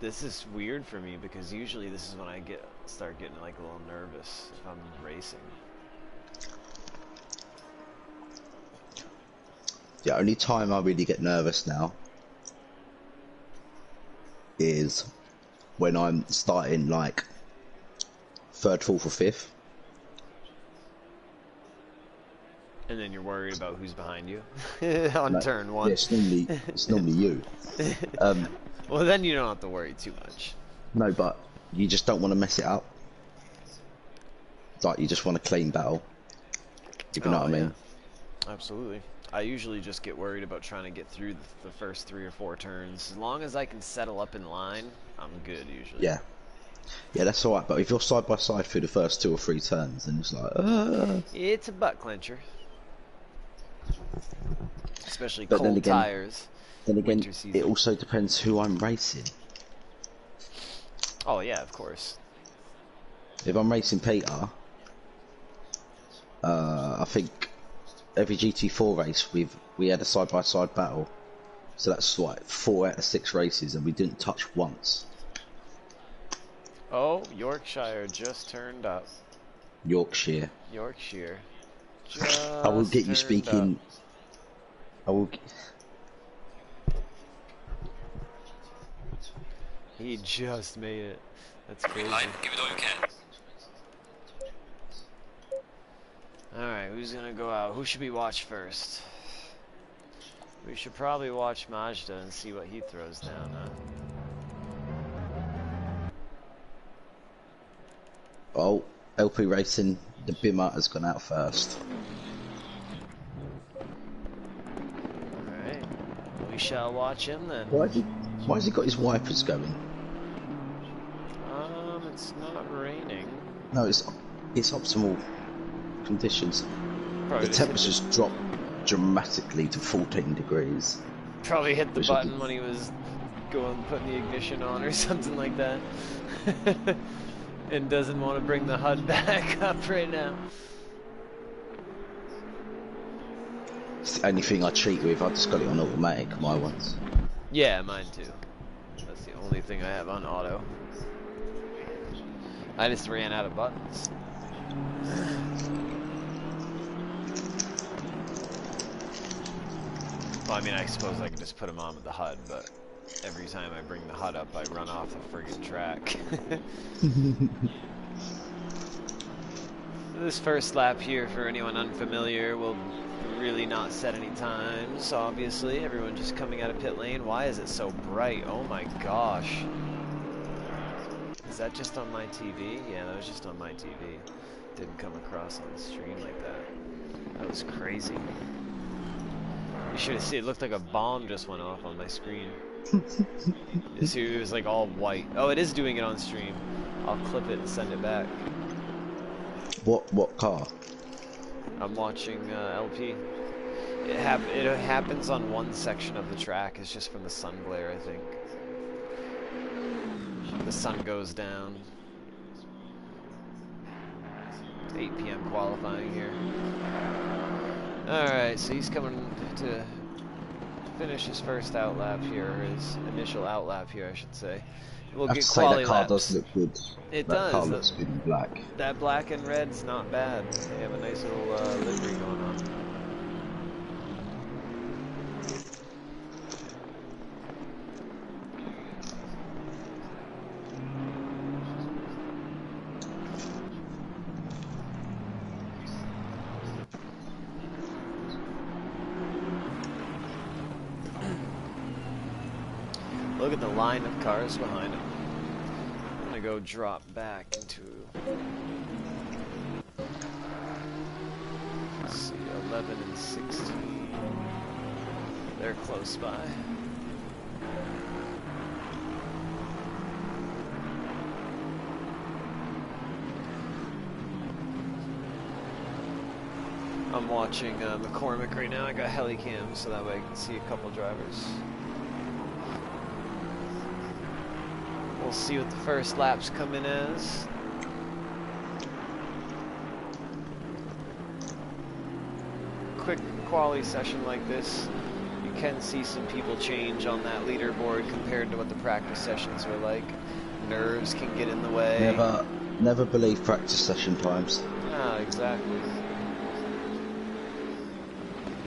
This is weird for me because usually this is when I start getting like a little nervous if I'm racing. The only time I really get nervous now is when I'm starting like 3rd, 4th or 5th. And then you're worried about who's behind you on turn 1. Yeah, it's normally you. Well, then you don't have to worry too much. No, but you just don't want to mess it up. Like, you just want a clean battle. If you know what I mean. Yeah. Absolutely. I usually just get worried about trying to get through the first 3 or 4 turns. As long as I can settle up in line, I'm good usually. Yeah. Yeah, that's alright, but if you're side by side through the first 2 or 3 turns, then it's like, It's a butt clencher. Especially cold tires. Then again, it also depends who I'm racing. Oh yeah, of course. If I'm racing Peter, I think every GT4 race we had a side by side battle, so that's like 4 out of 6 races, and we didn't touch once. Oh, Yorkshire just turned up. Yorkshire. I will get you speaking. I will. He just made it. That's crazy. Give it all you can. Alright, who's gonna go out? Who should we watch first? We should probably watch Mazda and see what he throws down, huh? Oh, LP Racing, the Bimmer has gone out first. Alright. shall watch him then. Why has he got his wipers going? It's not raining. No, it's optimal conditions. Probably The temperatures dropped dramatically to 14 degrees. Probably hit the button when he was putting the ignition on or something like that. And doesn't want to bring the HUD back up right now. It's the only thing I cheat with. I just got it on automatic, my ones. Yeah, mine too. That's the only thing I have on auto. I just ran out of buttons. Well, I mean, I suppose I could just put them on with the HUD, but every time I bring the HUD up, I run off the friggin' track. This first lap here, for anyone unfamiliar, will really not set any times, obviously. Everyone just coming out of pit lane. Why is it so bright? Oh my gosh. Is that just on my TV? Yeah, that was just on my TV. Didn't come across on the stream like that. That was crazy. You should have seen, it looked like a bomb just went off on my screen. It was like all white. Oh, it is doing it on stream. I'll clip it and send it back. What car? I'm watching LP. It happens on one section of the track. It's just from the sun glare, I think. The sun goes down. It's 8 p.m. qualifying here. Alright, so he's coming to finish his first outlap here, his initial outlap here, I should say. We'll get quality that car laps. does look good. It that does. Car looks good in black. That black and red's not bad. They have a nice little livery going on. Look at the line of cars behind him. I'm gonna go drop back into, let's see, 11 and 16. They're close by. I'm watching McCormick right now. I got Helicam so that way I can see a couple drivers. We'll see what the first laps come in as. Quick quali session like this, you can see some people change on that leaderboard compared to what the practice sessions were like. Nerves can get in the way. Never believe practice session times. Ah, exactly.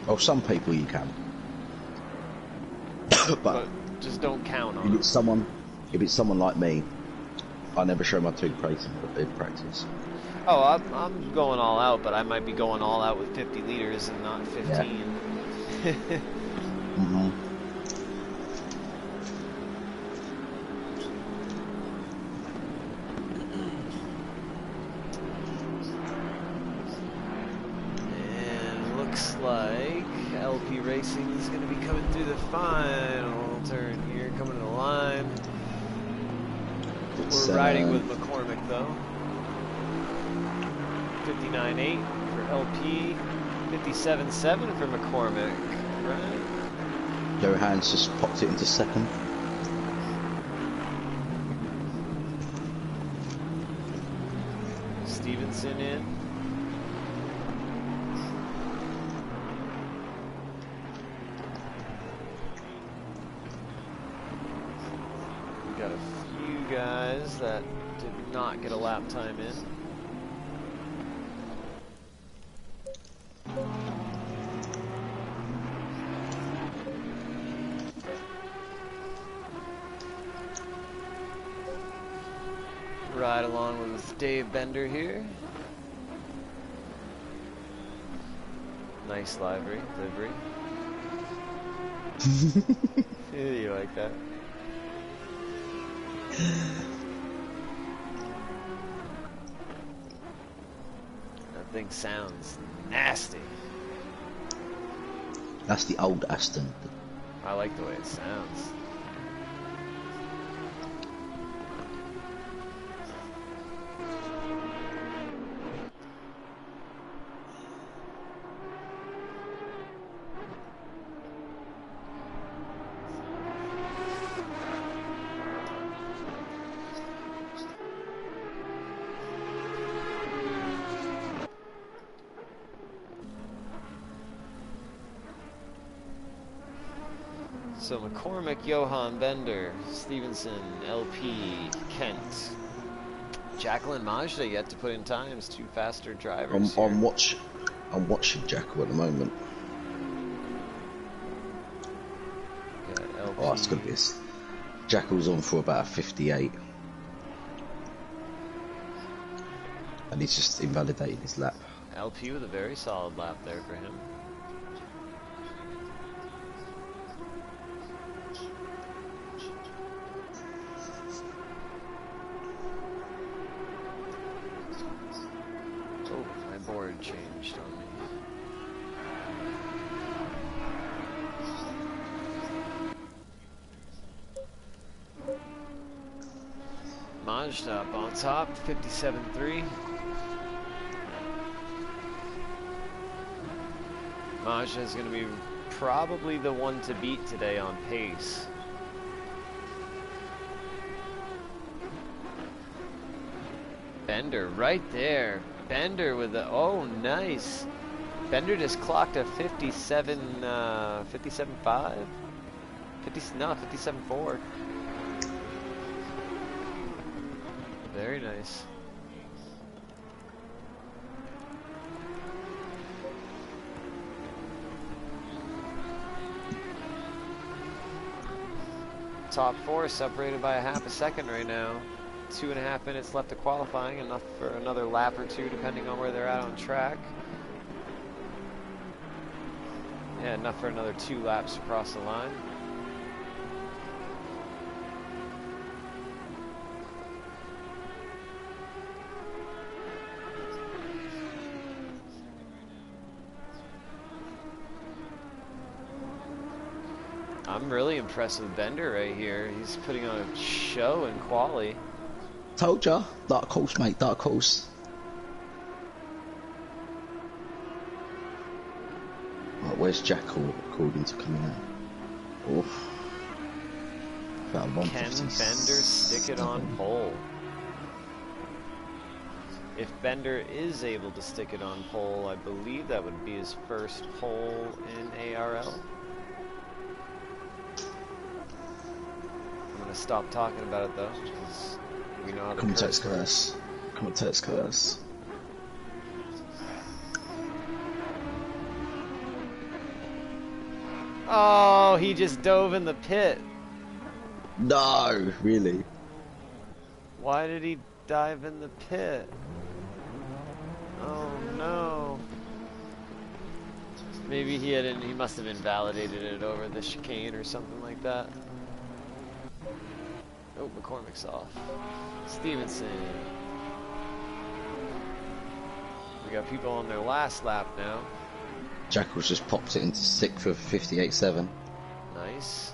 Oh, some people you can. but just don't count on it. If it's someone like me, I never show my toothpaste in practice. Oh, I'm going all out, but I might be going all out with 50 liters and not 15. Yeah. Mm-hmm. And looks like LP Racing is going to be coming through the final turn here, coming to the line. We're riding with McCormick though. 59.8 for LP, 57.7 for McCormick, right? Johan's just popped it into second. Stevenson in. We got a few guys that did not get a lap time in. Ride along with Dave Bender here. Nice livery. You like that? That thing sounds nasty. That's the old Aston. I like the way it sounds. So McCormick, Johan, Bender, Stevenson, LP, Kent, Jacqueline Majda yet to put in times. Two faster drivers here. I'm watching Jackal at the moment. LP. Oh, it's gonna be Jackal's on for about 58, and he's just invalidated his lap. LP with a very solid lap there for him. Board changed on me. Majda up on top, 57.3. Majda is going to be probably the one to beat today on pace. Bender right there. Bender with the, oh nice. Bender just clocked a 57.5? 57.4. Very nice. Top four separated by a half a second right now. 2.5 minutes left of qualifying, enough for another lap or two depending on where they're at on track. Yeah, enough for another 2 laps across the line. I'm really impressed with Bender right here. He's putting on a show in quali. Told ya, dark horse, mate, dark horse. Right, where's Jackal according to coming out? Oof. About Can Bender stick it on pole? If Bender is able to stick it on pole, I believe that would be his first pole in ARL. I'm gonna stop talking about it though, because we know how to curse. Commentator's curse. Oh, he just dove in the pit. No, really? Why did he dive in the pit? Oh no. Maybe he must have invalidated it over the chicane or something like that. Oh, McCormick's off. Stevenson. We got people on their last lap now. Jackal's just popped it into 6th for 58.7. Nice.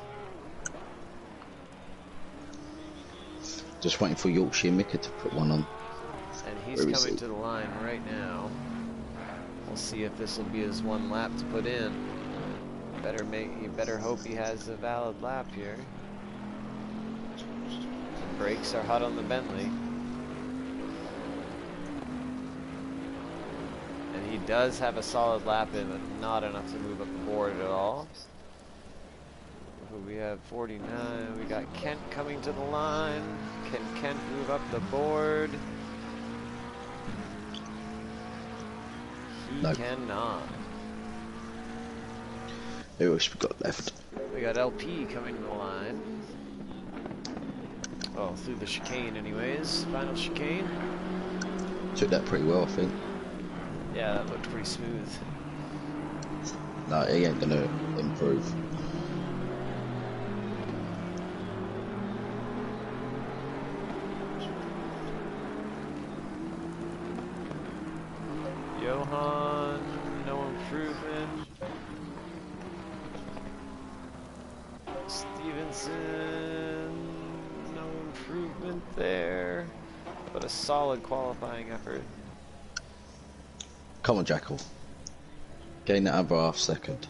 Just waiting for Yorkshire Micker to put one on. And he's coming to the line right now. We'll see if this will be his one lap to put in. You better hope he has a valid lap here. The brakes are hot on the Bentley. And he does have a solid lap in, but not enough to move up the board at all. We have 49. We got Kent coming to the line. Can Kent move up the board? He cannot. Who else we got left? We got LP coming to the line. Oh, through the chicane anyways. Final chicane. Took that pretty well, I think. Yeah, that looked pretty smooth. No, he ain't gonna improve. Johan, no improvement. Stevenson, no improvement there, but a solid qualifying effort. Come on, Jackal. Gain that other half second.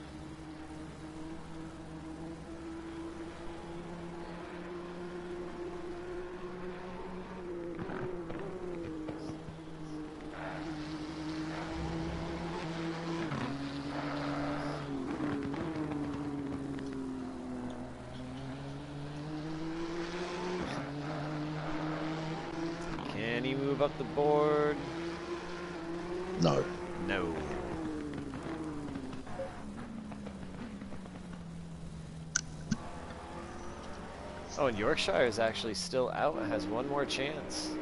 Can he move up the board? No. No. Oh, and Yorkshire is actually still out and has one more chance.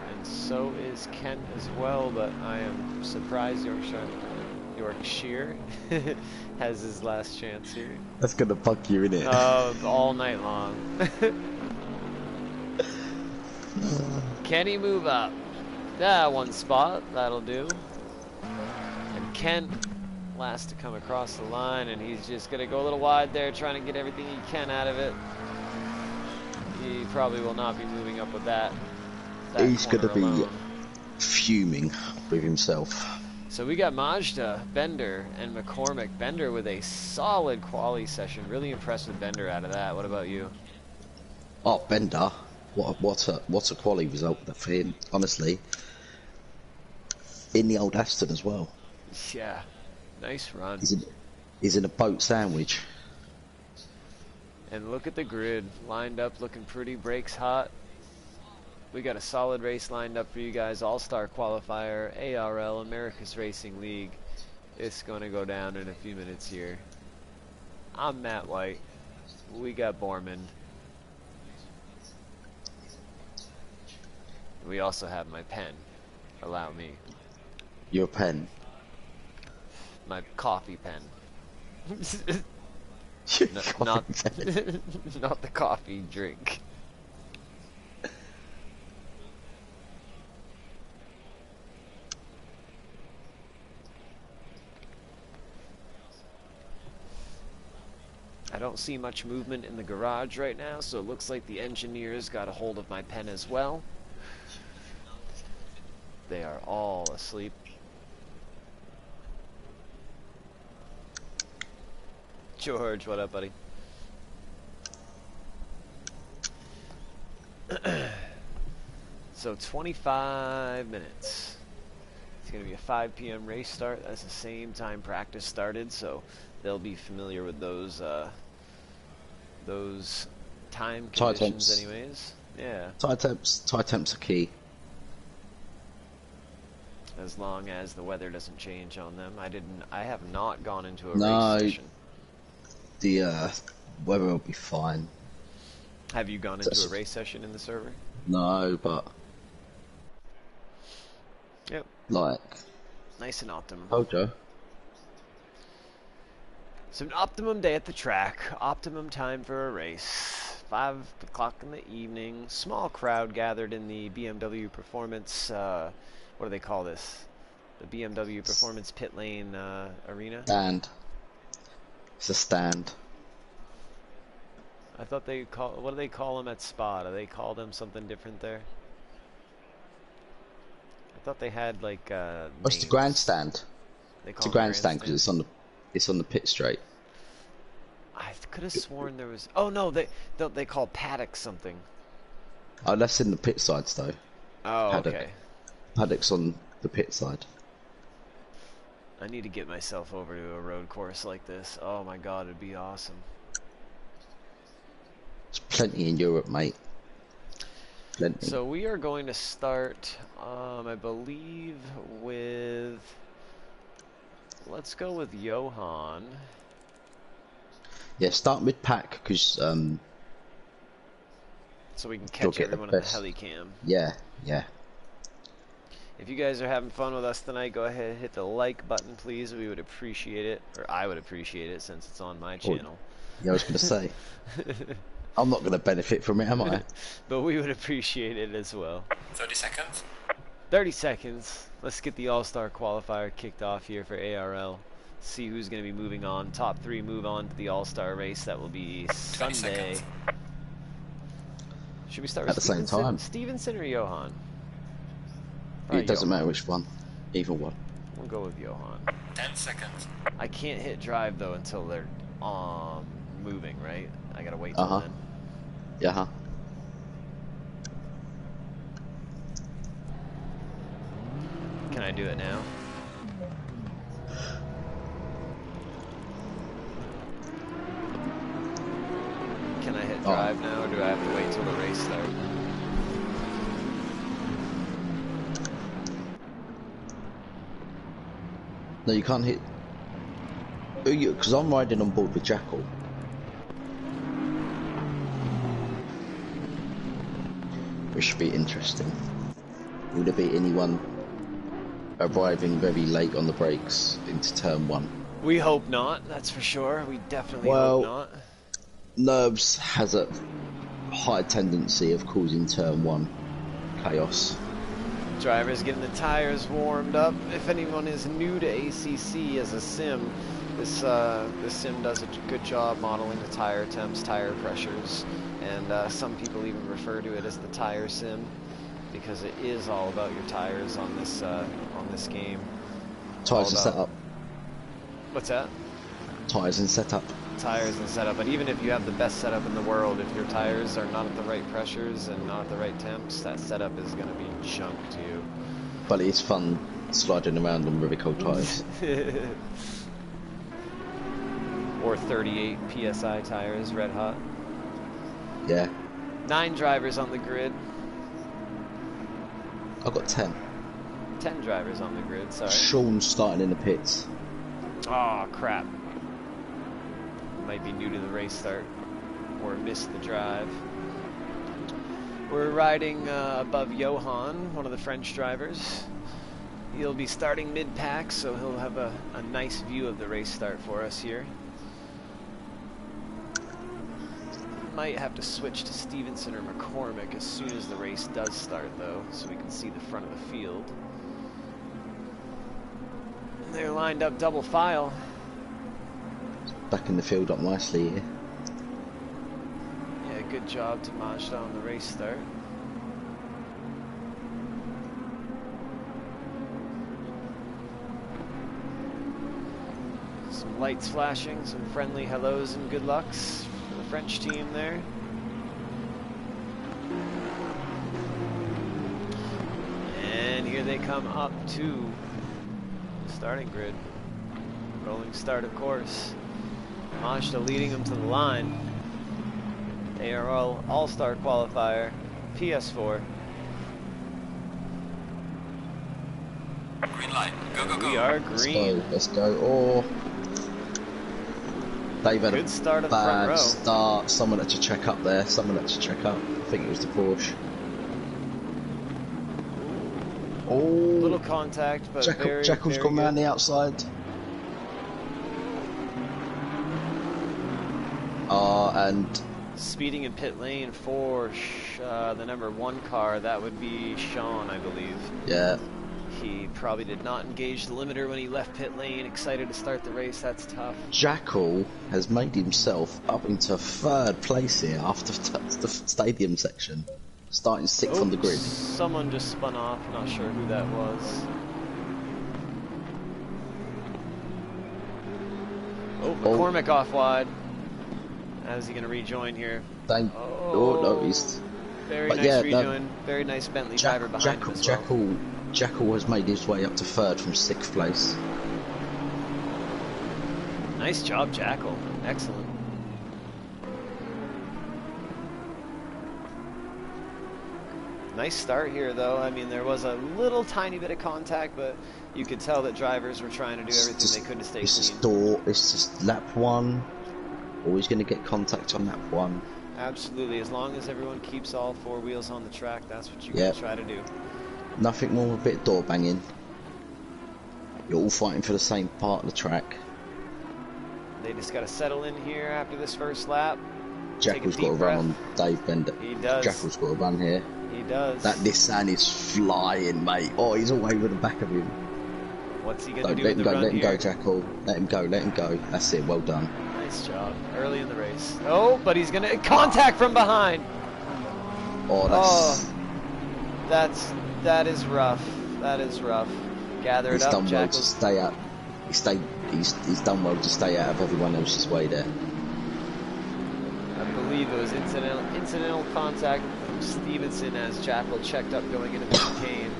And so is Kent as well, but I am surprised Yorkshire has his last chance here. That's gonna fuck you, innit? All night long. Can he move up? One spot, that'll do. And Kent last to come across the line, and he's just gonna go a little wide there, trying to get everything he can out of it. He probably will not be moving up with that He's gonna be alone. fuming with himself. So we got Majda, Bender, and McCormick. Bender with a solid quali session. Really impressed with Bender out of that. What about you? Oh, Bender. What a quality result for him, honestly. In the old Aston as well. Yeah, nice run. He's in a boat sandwich. And look at the grid. Lined up, looking pretty. Brakes hot. We got a solid race lined up for you guys. All-Star Qualifier, ARL, America's Racing League. It's going to go down in a few minutes here. I'm Matt White. We got Borman. We also have my pen. Allow me. Your pen. My coffee pen. Not the coffee drink. I don't see much movement in the garage right now, so it looks like the engineers got a hold of my pen as well. They are all asleep. George, what up, buddy? So 25 minutes. It's going to be a 5 p.m. race start. That's the same time practice started, so they'll be familiar with those time conditions anyways. Yeah. Tie temps are key. As long as the weather doesn't change on them. I have not gone into a race session. The weather will be fine. Have you gone into a race session in the server? No, but yep. Like Nice and optimum. Oh, Joe. So an optimum day at the track, optimum time for a race. 5 o'clock in the evening. Small crowd gathered in the BMW Performance. What do they call this? The BMW Performance Pit Lane arena. Stand. It's a stand. I thought they call. What do they call them at Spa? Do they call them something different there? I thought they had like. It's the grandstand. It's a grandstand because it's on the pit straight. I could have sworn there was. Oh no, they call paddock something. Oh, that's in the pit sides though. Oh, Paddock. okay. Paddock's on the pit side. I need to get myself over to a road course like this. Oh my god, it'd be awesome. There's plenty in Europe, mate. Plenty. So we are going to start, I believe, with... Let's go with Johan. Yeah, start mid-pack, because... so we can catch everyone on the helicam. Yeah, yeah. If you guys are having fun with us tonight, go ahead and hit the like button, please. We would appreciate it. Or I would appreciate it, since it's on my channel. Yeah, I was going to say. I'm not going to benefit from it, am I? But we would appreciate it as well. 30 seconds. 30 seconds. Let's get the All-Star Qualifier kicked off here for ARL. see who's going to be moving on. Top 3 move on to the All-Star race. That will be Sunday. Should we start with at the same time? Stevenson or Johan? It doesn't matter which one. Either one. We'll go with Johan. 10 seconds. I can't hit drive though until they're moving, right? I gotta wait till then. Yeah. Can I do it now? Can I hit drive now, or do I have to wait till the race starts? No, you can't hit. Because I'm riding on board with Jackal. Which should be interesting. Will there be anyone arriving very late on the brakes into turn 1? We hope not, that's for sure. We definitely hope not. Nerves has a high tendency of causing turn 1 chaos. Drivers getting the tires warmed up. If anyone is new to ACC as a sim, this sim does a good job modeling the tire temps, tire pressures, and some people even refer to it as the tire sim because it is all about your tires on this game. Tires and setup. What's that? Tires and setup. Tires and setup, but even if you have the best setup in the world, if your tires are not at the right pressures and not at the right temps, that setup is going to be junk to you. But it's fun sliding around on really cold tires. Or 38 PSI tires, red hot. Yeah. 9 drivers on the grid. I've got 10. 10 drivers on the grid, sorry. Sean's starting in the pits. Oh, crap. Might be new to the race start or missed the drive. We're riding above Johan, one of the French drivers. He'll be starting mid-pack, so he'll have a nice view of the race start for us here. Might have to switch to Stevenson or McCormick as soon as the race does start, though, so we can see the front of the field. They're lined up double file. Back in the field up nicely here. Yeah, good job to Mazda on the race start. Some lights flashing, some friendly hellos and good lucks for the French team there. And here they come up to the starting grid. Rolling start, of course. Mazda leading them to the line. ARL All-Star Qualifier, PS4. Green light. Go, go, go. We are green. Let's go. Oh. They've had Good start a of the front bad row. start. Someone had to check up there. Someone had to check up. I think it was the Porsche. Oh. Little contact, but Jackal's gone round the outside. And speeding in pit lane for the number 1 car, that would be Sean, I believe. Yeah. He probably did not engage the limiter when he left pit lane, excited to start the race. That's tough. Jackal has made himself up into 3rd place here after the stadium section, starting 6th on the grid. Someone just spun off, not sure who that was. Oh, McCormick off wide. How's he going to rejoin here? No, he's... Very nice rejoin. Very nice Bentley driver behind him as well. Jackal has made his way up to 3rd from 6th place. Nice job, Jackal. Excellent. Nice start here, though. I mean, there was a little tiny bit of contact, but you could tell that drivers were trying to do everything they could to stay clean. It's just lap 1. Always going to get contact on lap 1. Absolutely. As long as everyone keeps all 4 wheels on the track, that's what you can try to do. Nothing more than a bit of door banging. You're all fighting for the same part of the track. They just got to settle in here after this first lap. Jackal's got to run on Dave Bender. He does. Jackal's got to run here. He does. That Nissan is flying, mate. Oh, he's all over the back of him. What's he gonna do Let in him the go, run let him here? go, Jackal. Let him go, let him go. That's it, well done. Nice job. Early in the race. Oh, but he's gonna contact from behind. Oh, That is rough. That is rough. Gather it he's up, done well to Jackals. stay up. He's done well to stay out of everyone else's way there. I believe it was incidental contact from Stevenson as Jackal checked up going into the chicane.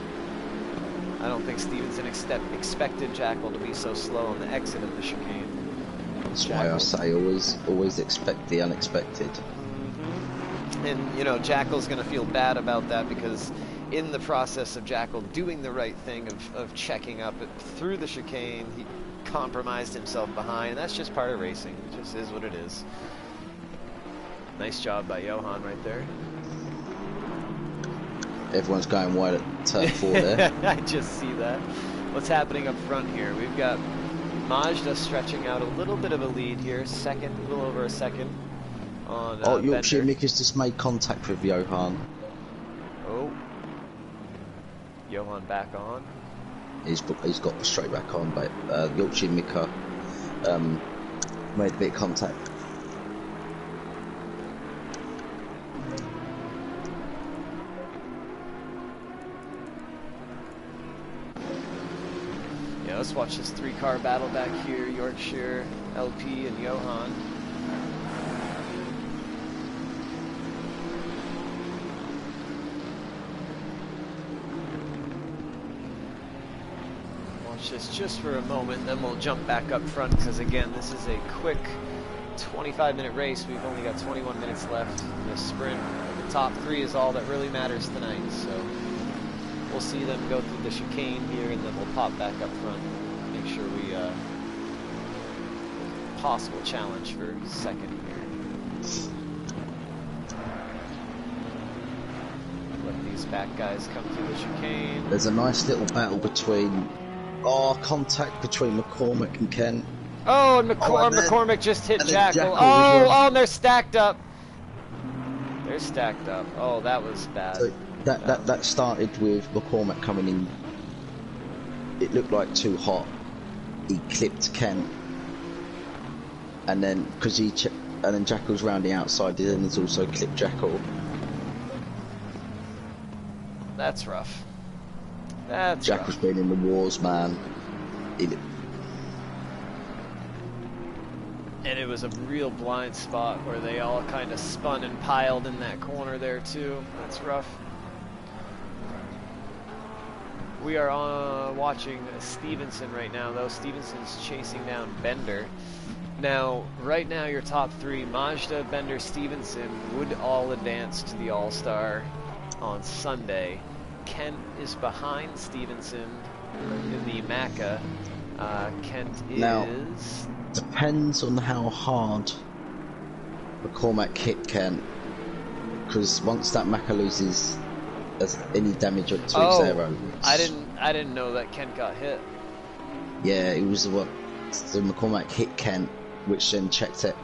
I don't think Stevenson expected Jackal to be so slow on the exit of the chicane. That's why I say always expect the unexpected. And, you know, Jackal's going to feel bad about that because in the process of Jackal doing the right thing of checking up through the chicane, he compromised himself behind. That's just part of racing. It just is what it is. Nice job by Johan right there. Everyone's going wide at turn 4 there. I just see that. What's happening up front here? We've got Mazda stretching out a little bit of a lead here. Second, a little over a second on Yorkshire Bender. Mick just made contact with Johan. Oh. Johan back on. He's got straight back on, but Yorkshire Mika made a bit of contact. Yeah, let's watch this 3-car battle back here. Yorkshire, LP, and Johan. Watch this just for a moment, then we'll jump back up front because, again, this is a quick 25-minute race. We've only got 21 minutes left in the sprint. The top 3 is all that really matters tonight, so we'll see them go through the chicane here, and then we'll pop back up front. Make sure we possible challenge for second here. Let these back guys come through the chicane. There's a nice little battle between contact between McCormick and Kent. Oh, and McCormick just hit Jackal. And they're stacked up. They're stacked up. Oh, that was bad. So that started with McCormick coming in. It looked like too hot. He clipped Kent, and then Jackal's round the outside, and he's also clipped Jackal. That's rough. That's Jackal's rough. been in the wars, man. And it was a real blind spot where they all kind of spun and piled in that corner there too. That's rough. We are watching Stevenson right now, though. Stevenson's chasing down Bender. Now, right now, your top 3, Mazda, Bender, Stevenson, would all advance to the All-Star on Sunday. Kent is behind Stevenson in the Macca. Kent is... Now, depends on how hard McCormack hit Kent, because once that Macca loses any damage to its aero. I didn't know that Kent got hit. Yeah, it was the McCormack hit Kent, which then checked it.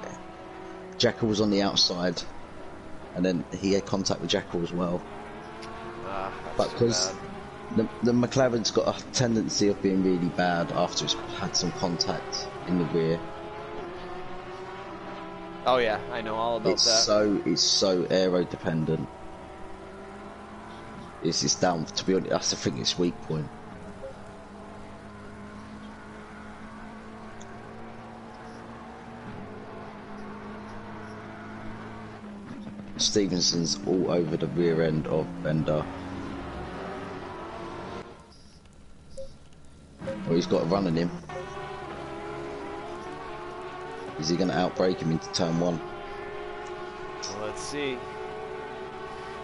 Jackal was on the outside, and then he had contact with Jackal as well. But because the McLaren's got a tendency of being really bad after it's had some contact in the rear. Oh yeah, I know all about that. It's so aero dependent. It's down, to be honest, that's I think its weak point. Stevenson's all over the rear end of Bender. Well, he's got a run on him. Is he going to outbrake him into turn 1? Well, let's see.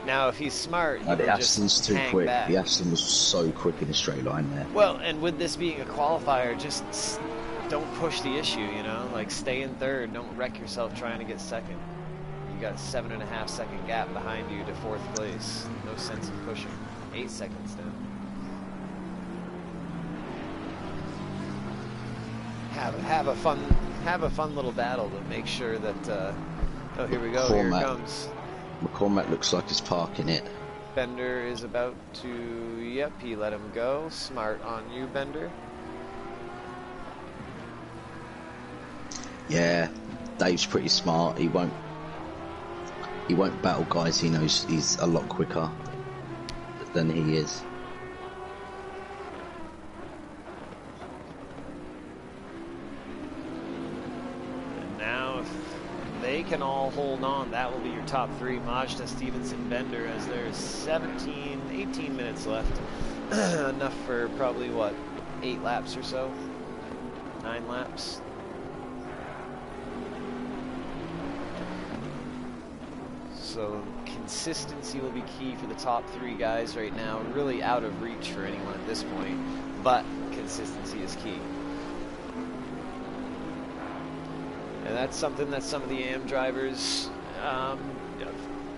Now, if he's smart, the Aston's too quick. Back. The Aston was so quick in a straight line there. Well, and with this being a qualifier, just don't push the issue, you know? Like, stay in third. Don't wreck yourself trying to get second. You got a 7.5 second gap behind you to 4th place. No sense in pushing. 8 seconds down. Have a fun little battle to make sure that. Oh, here we go. Here it comes. McCormack looks like he's parking it. Bender is about to. Yep, he let him go. Smart on you, Bender. Yeah, Dave's pretty smart. He won't battle guys he knows he's a lot quicker than he is. And now if they can all hold on, that will be your top three. Majda, Stevenson, Bender, as there's 18 minutes left. Enough for probably, what, 8 laps or so? 9 laps? So consistency will be key for the top 3 guys right now. Really out of reach for anyone at this point, but consistency is key. And that's something that some of the AM drivers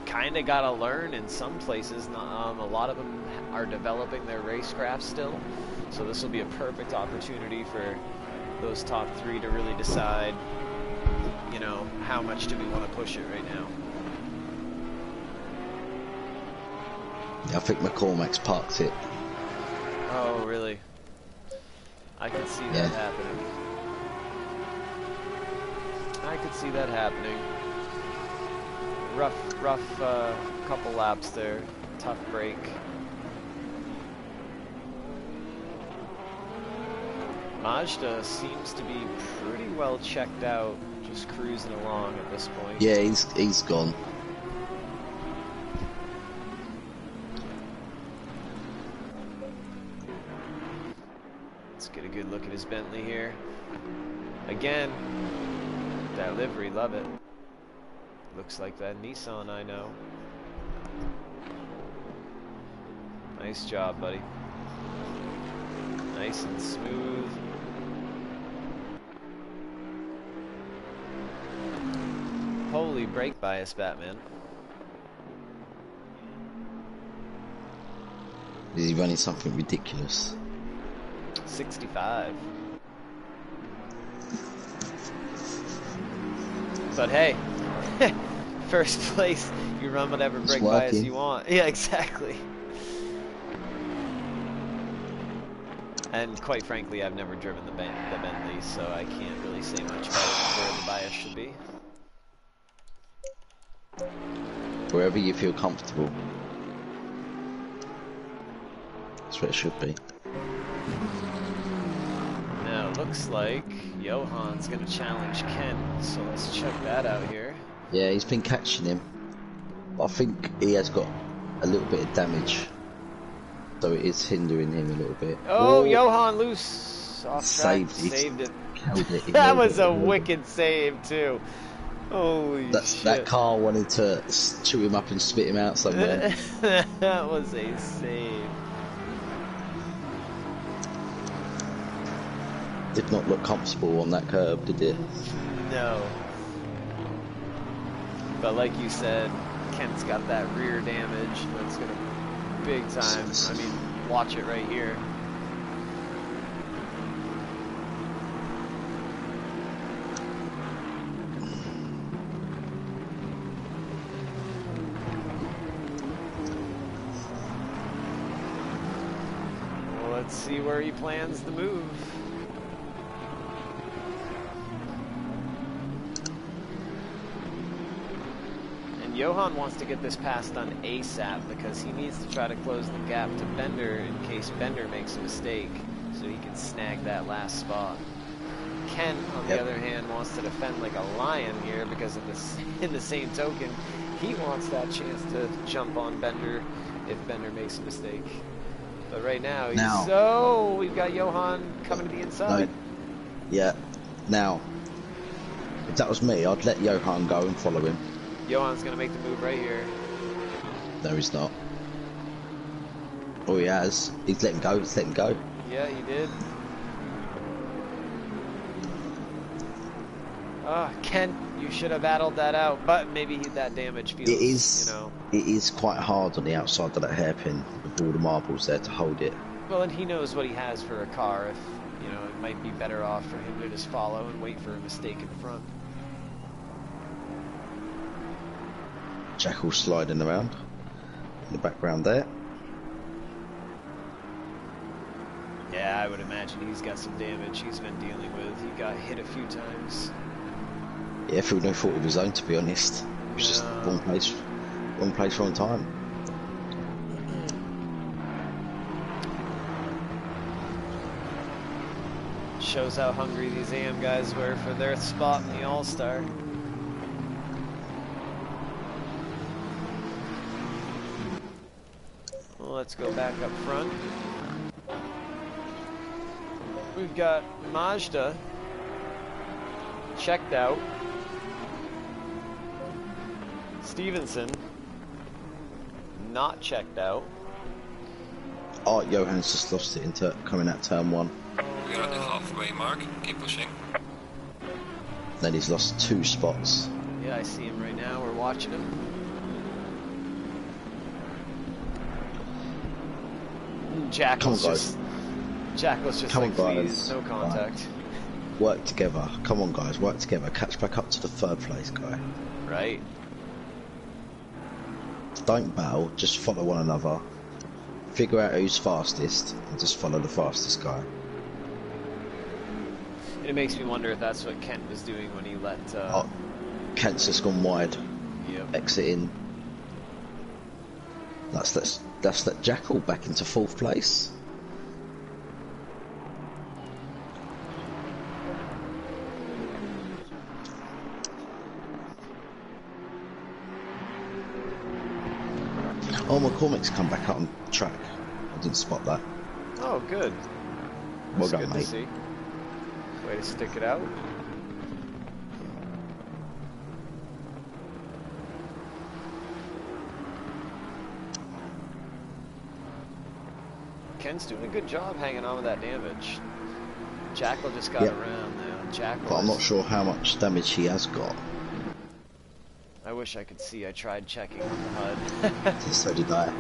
kind of got to learn in some places. A lot of them are developing their racecraft still. So this will be a perfect opportunity for those top 3 to really decide, you know, how much do we want to push it right now. I think McCormack's parked it. Oh, really? I could see that happening. I could see that happening. Rough couple laps there. Tough break. Majda seems to be pretty well checked out, just cruising along at this point. Yeah, he's gone. Let's get a good look at his Bentley here. Again, that livery, love it. Looks like that Nissan I know. Nice job, buddy. Nice and smooth. Holy brake bias, Batman. Is he running something ridiculous? 65. But hey, first place, you run whatever brake bias you want. Yeah, exactly. And quite frankly, I've never driven the Bentley, so I can't really say much about where the bias should be. Wherever you feel comfortable. That's where it should be. Now, it looks like Johan's going to challenge Ken, so let's check that out here. Yeah, he's been catching him. But I think he has got a little bit of damage. So it is hindering him a little bit. Oh, Johan loose. Off track. Saved it. That was a wicked save, too. Holy shit. That car wanted to chew him up and spit him out somewhere. That was a save. Did not look comfortable on that curb, did it? No. But like you said, Ken's got that rear damage that's gonna big time. I mean, watch it right here. Well, let's see where he plans the move. Johan wants to get this pass done ASAP because he needs to try to close the gap to Bender in case Bender makes a mistake so he can snag that last spot. Ken, on the other hand, wants to defend like a lion here because in the same token, he wants that chance to jump on Bender if Bender makes a mistake. But right now, we've got Johan coming to the inside. No. Yeah. Now, if that was me, I'd let Johan go and follow him. Johan's gonna make the move right here. No, he's not. Oh, he has. He's letting go. He's letting go. Yeah, he did. Ken, you should have battled that out, but maybe that damage feels, it is, you know. It is quite hard on the outside of that hairpin with all the marbles there to hold it. Well, and he knows what he has for a car. If, you know, it might be better off for him to just follow and wait for a mistake in front. Jackal sliding around in the background there. Yeah, I would imagine he's got some damage he's been dealing with. He got hit a few times. Yeah, through no fault of his own, to be honest. It was just wrong place, wrong time. Shows how hungry these AM guys were for their spot in the All-Star. Well, let's go back up front. We've got Mazda checked out. Stevenson not checked out. Art Johan's just lost it into coming out turn 1. We're at the halfway mark, keep pushing. Then he's lost 2 spots. Yeah, I see him right now. We're watching him. Jackal's just like, please, no contact. Right. Work together. Come on, guys, work together. Catch back up to the 3rd place guy. Right. Don't battle, just follow one another. Figure out who's fastest and just follow the fastest guy. It makes me wonder if that's what Kent was doing when he let... Kent's just gone wide. Yep. Exiting. That's that Jackal back into 4th place. Oh, McCormick's come back out on track. I didn't spot that. Oh, good. Well That's done, good mate. to see. Way to stick it out. Ken's doing a good job hanging on with that damage. Jackal just got around now. Jackal. But I'm not sure how much damage he has got. I wish I could see. I tried checking on the HUD. So did I.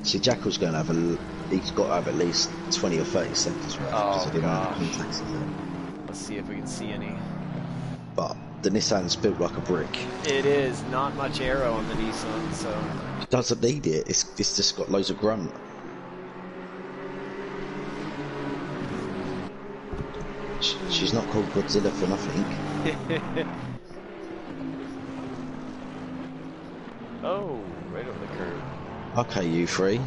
See, Jackal's going to have he's got to have at least 20 or 30 seconds right because of the amount of contacts he's in. Let's see if we can see any. But the Nissan's built like a brick. It is. Not much aero on the Nissan, so... It doesn't need it. It's just got loads of grunt. She's not called Godzilla for nothing. Oh, right over the curve. Okay, you three.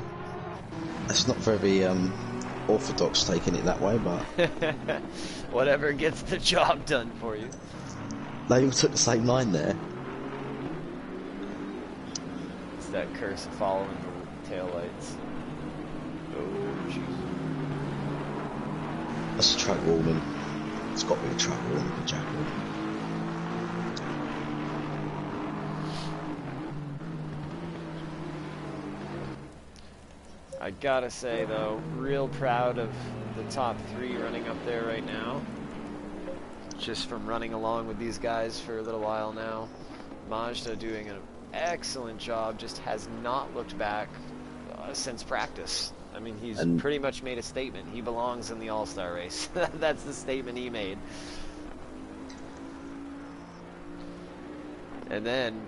That's not very orthodox taking it that way, but... Whatever gets the job done for you. They all took the same line there. It's that curse of following the taillights. Oh, jeez. That's a track warning. It's got to be a track warning for Jackal. I gotta say though, real proud of the top 3 running up there right now. Just from running along with these guys for a little while now. Mazda doing an excellent job, just has not looked back since practice. I mean, he's pretty much made a statement. He belongs in the All-Star race. That's the statement he made. And then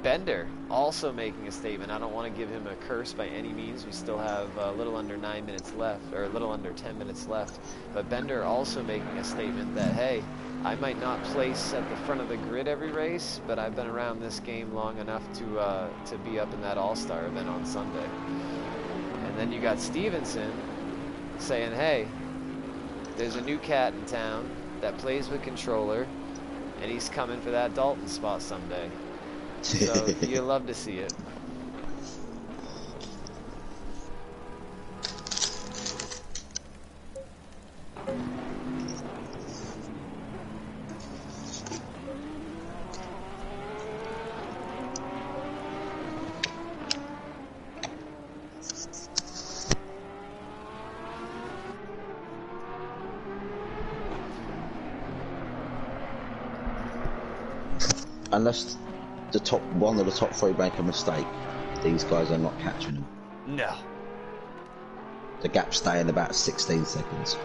Bender also making a statement. I don't want to give him a curse by any means. We still have a little under 9 minutes left, or a little under 10 minutes left. But Bender also making a statement that, hey, I might not place at the front of the grid every race, but I've been around this game long enough to be up in that All-Star event on Sunday. And then you got Stevenson saying, hey, there's a new cat in town that plays with controller, and he's coming for that Dalton spot someday. So you love to see it. Unless one of the top 3 make a mistake, these guys are not catching them. No. The gap's staying about 16 seconds.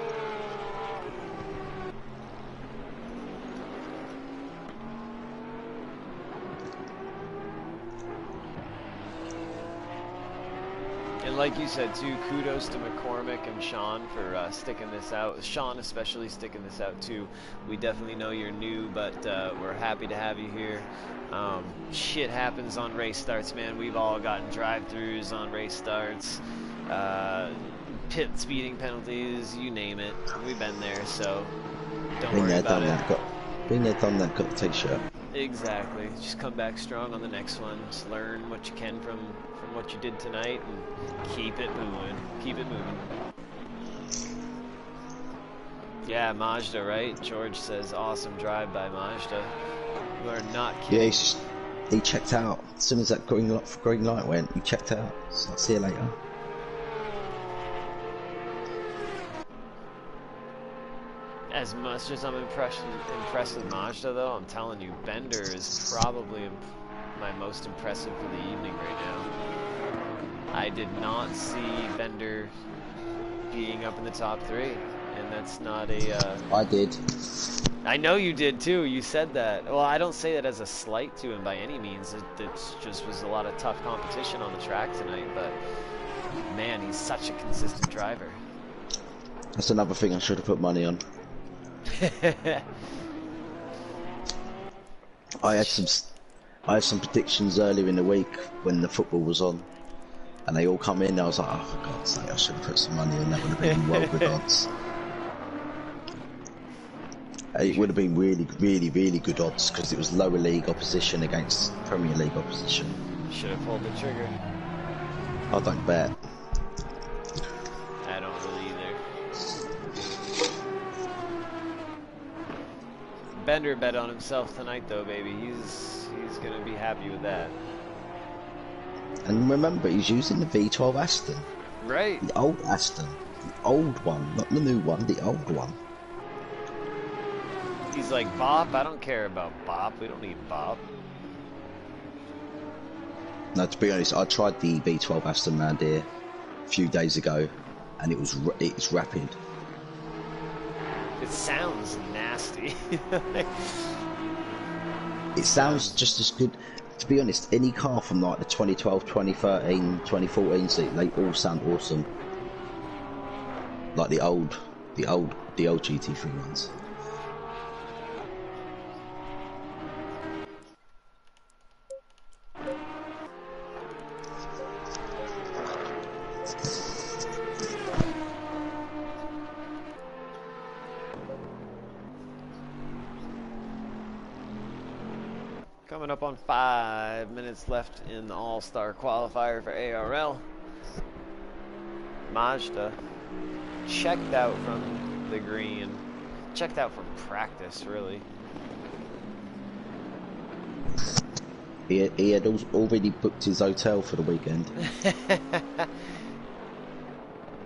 like you said too, kudos to McCormick and Sean for sticking this out. Sean especially sticking this out too. We definitely know you're new, but we're happy to have you here. Shit happens on race starts, man. We've all gotten drive-throughs on race starts, pit speeding penalties, you name it. We've been there, so don't worry about it. Been there, done that, got the t-shirt. Exactly. Just come back strong on the next one. Just learn what you can from what you did tonight and keep it moving. Keep it moving. Yeah, Majda, right? George says, awesome drive by Majda. You are not kidding. Yeah, he checked out. As soon as that green light went, he checked out. So I'll see you later. As much as I'm impressed with Majda, though, I'm telling you, Bender is probably my most impressive for the evening right now. I did not see Bender being up in the top 3, and that's not a... I did. I know you did, too. You said that. Well, I don't say that as a slight to him by any means. It just was a lot of tough competition on the track tonight, but, man, he's such a consistent driver. That's another thing I should have put money on. I had some predictions earlier in the week when the football was on, and they all come in. I was like, oh, for God's sake, I should have put some money on. That would have been well good odds. It would have been really, really, really good odds because it was lower league opposition against Premier League opposition. Should have pulled the trigger. I don't bet. I don't really either. Bender bet on himself tonight, though, baby. He's gonna be happy with that. And remember, he's using the V12 Aston. Right. The old Aston. The old one, not the new one, the old one. He's like, Bop? I don't care about Bop. We don't need Bop. No, to be honest, I tried the V12 Aston round here a few days ago, and it's rapid. It sounds nasty. It sounds just as good. To be honest, any car from like the 2012, 2013, 2014 seat, they all sound awesome. Like the old GT3 ones. Coming up on 5 minutes left in the All-Star Qualifier for ARL. Majda checked out from the green. Checked out from practice, really. He had already booked his hotel for the weekend.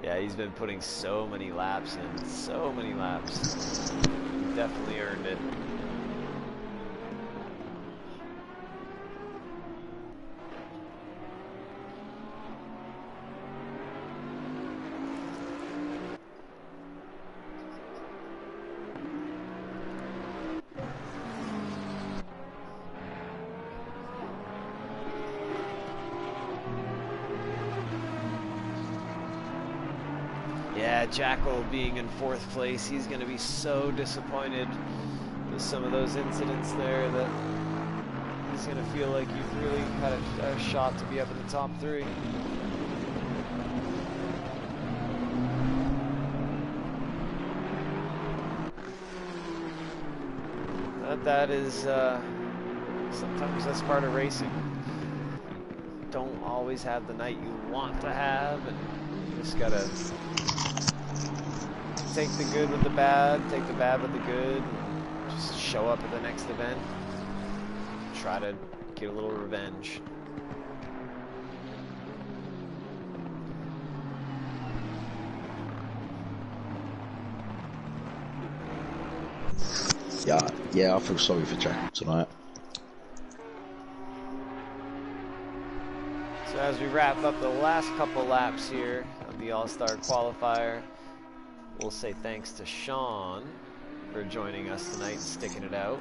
Yeah, he's been putting so many laps in. So many laps. Definitely earned it. Yeah, Jackal being in 4th place, he's going to be so disappointed with some of those incidents there that he's going to feel like you've really had a shot to be up in the top 3. But that is, sometimes that's part of racing. Don't always have the night you want to have, and you just got to take the good with the bad, take the bad with the good, and just show up at the next event. Try to get a little revenge. Yeah, I feel sorry for Jack tonight. So as we wrap up the last couple laps here of the All-Star Qualifier, we'll say thanks to Sean for joining us tonight and sticking it out.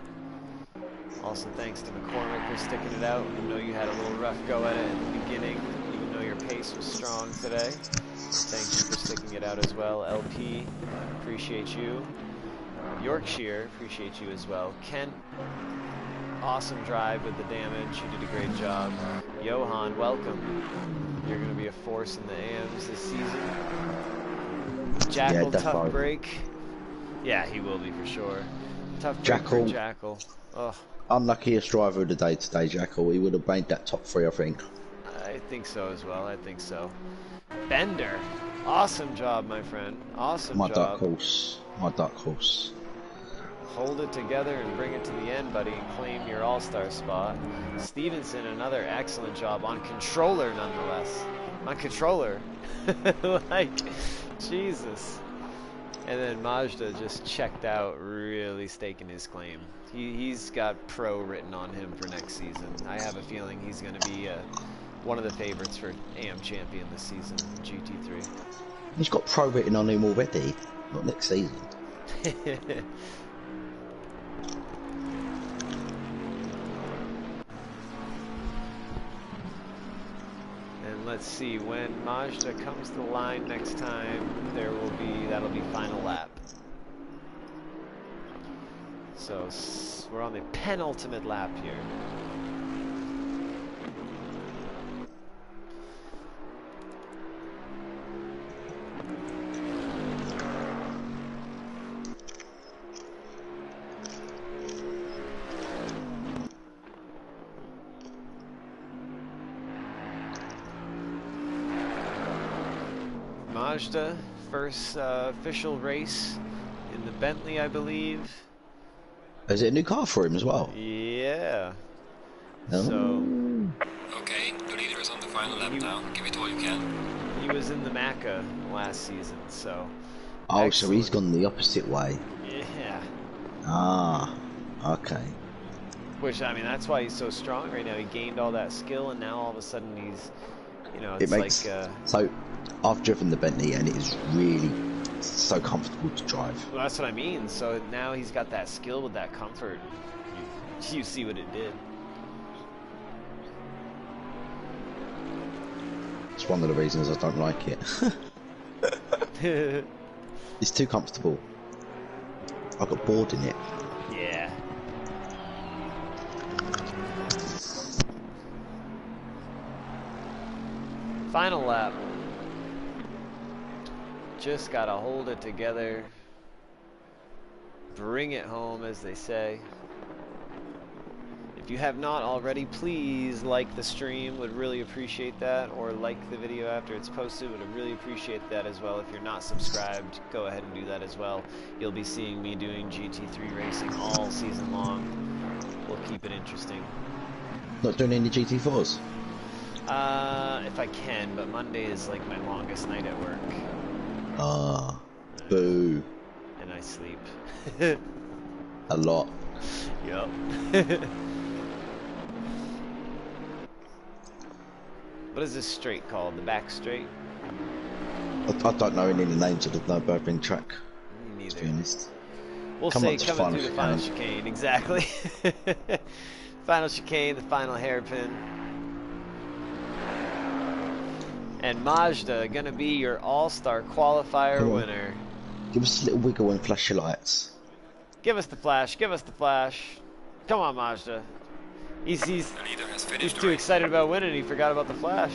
Also thanks to McCormick for sticking it out. I know you had a little rough go at it in the beginning, even though you're pace was strong today. Thank you for sticking it out as well. LP, appreciate you. Yorkshire, appreciate you as well. Kent, awesome drive with the damage. You did a great job. Johan, welcome. You're going to be a force in the AMs this season. Jackal, Yeah, tough break. Yeah, he will be for sure. Tough break for Jackal. Ugh. Unluckiest driver of the day today, Jackal. He would have made that top 3, I think. I think so as well. I think so. Bender, awesome job, my friend. Awesome job. Dark horse. My dark horse. Hold it together and bring it to the end, buddy, and claim your all-star spot. Stevenson, another excellent job on controller, nonetheless. On controller. Like, Jesus. And then Mazda just checked out, really staking his claim. He's got pro written on him for next season. I have a feeling he's going to be one of the favorites for AM champion this season, GT3. He's got pro written on him already, not next season. And let's see, when Mazda comes to the line next time, that'll be final lap. So we're on the penultimate lap here. Mazda, first official race in the Bentley, I believe. Is it a new car for him as well? Yeah. Oh. So. Okay, the leader is on the final lap now. Give it all you can. He was in the Macca last season, so. Oh, excellent. So he's gone the opposite way. Yeah. Ah, okay. Which, I mean, that's why he's so strong right now. He gained all that skill, and now all of a sudden he's, you know, it's like. So, I've driven the Bentley, and it is really so comfortable to drive. Well, that's what I mean. So now he's got that skill with that comfort. You see what it did. It's one of the reasons I don't like it. It's too comfortable. I got bored in it. Yeah. Final lap. Just gotta hold it together. Bring it home, as they say. If you have not already, please like the stream. Would really appreciate that. Or like the video after it's posted. Would really appreciate that as well. If you're not subscribed, go ahead and do that as well. You'll be seeing me doing GT3 racing all season long. We'll keep it interesting. Not doing any GT4s? If I can, but Monday is like my longest night at work. Ah, boo. And I sleep. A lot. Yup. What is this straight called? The back straight? I don't know any of the names of the Nürburgring track. Me neither. To be honest. We'll say coming through the final chicane, exactly. Final chicane, the final hairpin. And Mazda gonna be your all-star qualifier winner. Give us a little wiggle and flash your lights. Give us the flash, give us the flash. Come on, Mazda. He's too excited about winning, he forgot about the flash.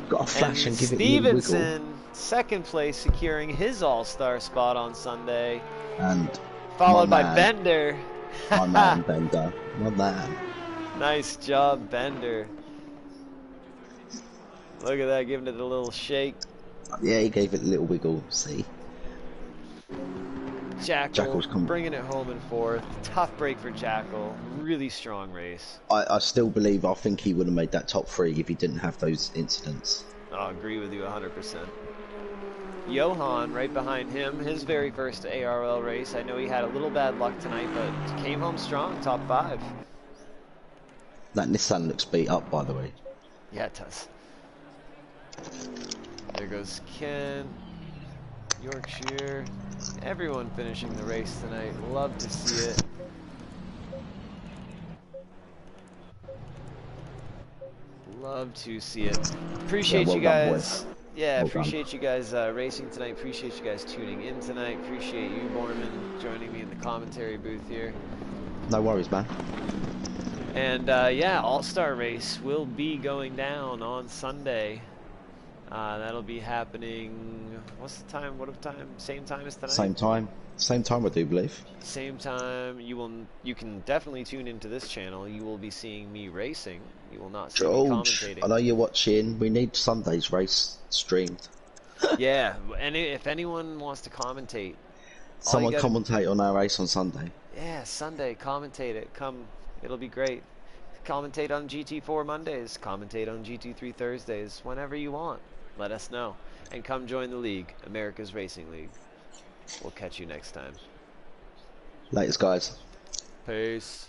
Got a flash and give it a little wiggle. Stevenson, second place, securing his all-star spot on Sunday. And followed by Bender. My man, Bender. My man. Nice job, Bender. Look at that, giving it a little shake. Yeah, he gave it a little wiggle, see? Jackal's bringing it home in fourth. Tough break for Jackal. Really strong race. I still believe, I think he would have made that top 3 if he didn't have those incidents. I'll agree with you 100%. Johan, right behind him, his very first ARL race. I know he had a little bad luck tonight, but came home strong, top 5. That Nissan looks beat up, by the way. Yeah, it does. There goes Ken, Yorkshire, everyone finishing the race tonight. Love to see it. Love to see it. Appreciate well you done, guys. boys. Yeah, Well appreciate you guys racing tonight. Appreciate you guys tuning in tonight. Appreciate you, Borman, joining me in the commentary booth here. No worries, man. And yeah, All-Star Race will be going down on Sunday. That'll be happening. What's the time? What time? Same time as tonight. Same time. Same time, I do believe. Same time. You can definitely tune into this channel. You will be seeing me racing. You will not see me commentating. I know you're watching. We need Sunday's race streamed. Yeah, and if anyone wants to commentate, Someone commentate on our race on Sunday. Yeah, Sunday, commentate it. Come, it'll be great. Commentate on GT4 Mondays, commentate on GT3 Thursdays, whenever you want. Let us know. And come join the league, America's Racing League. We'll catch you next time. Latest, guys. Peace.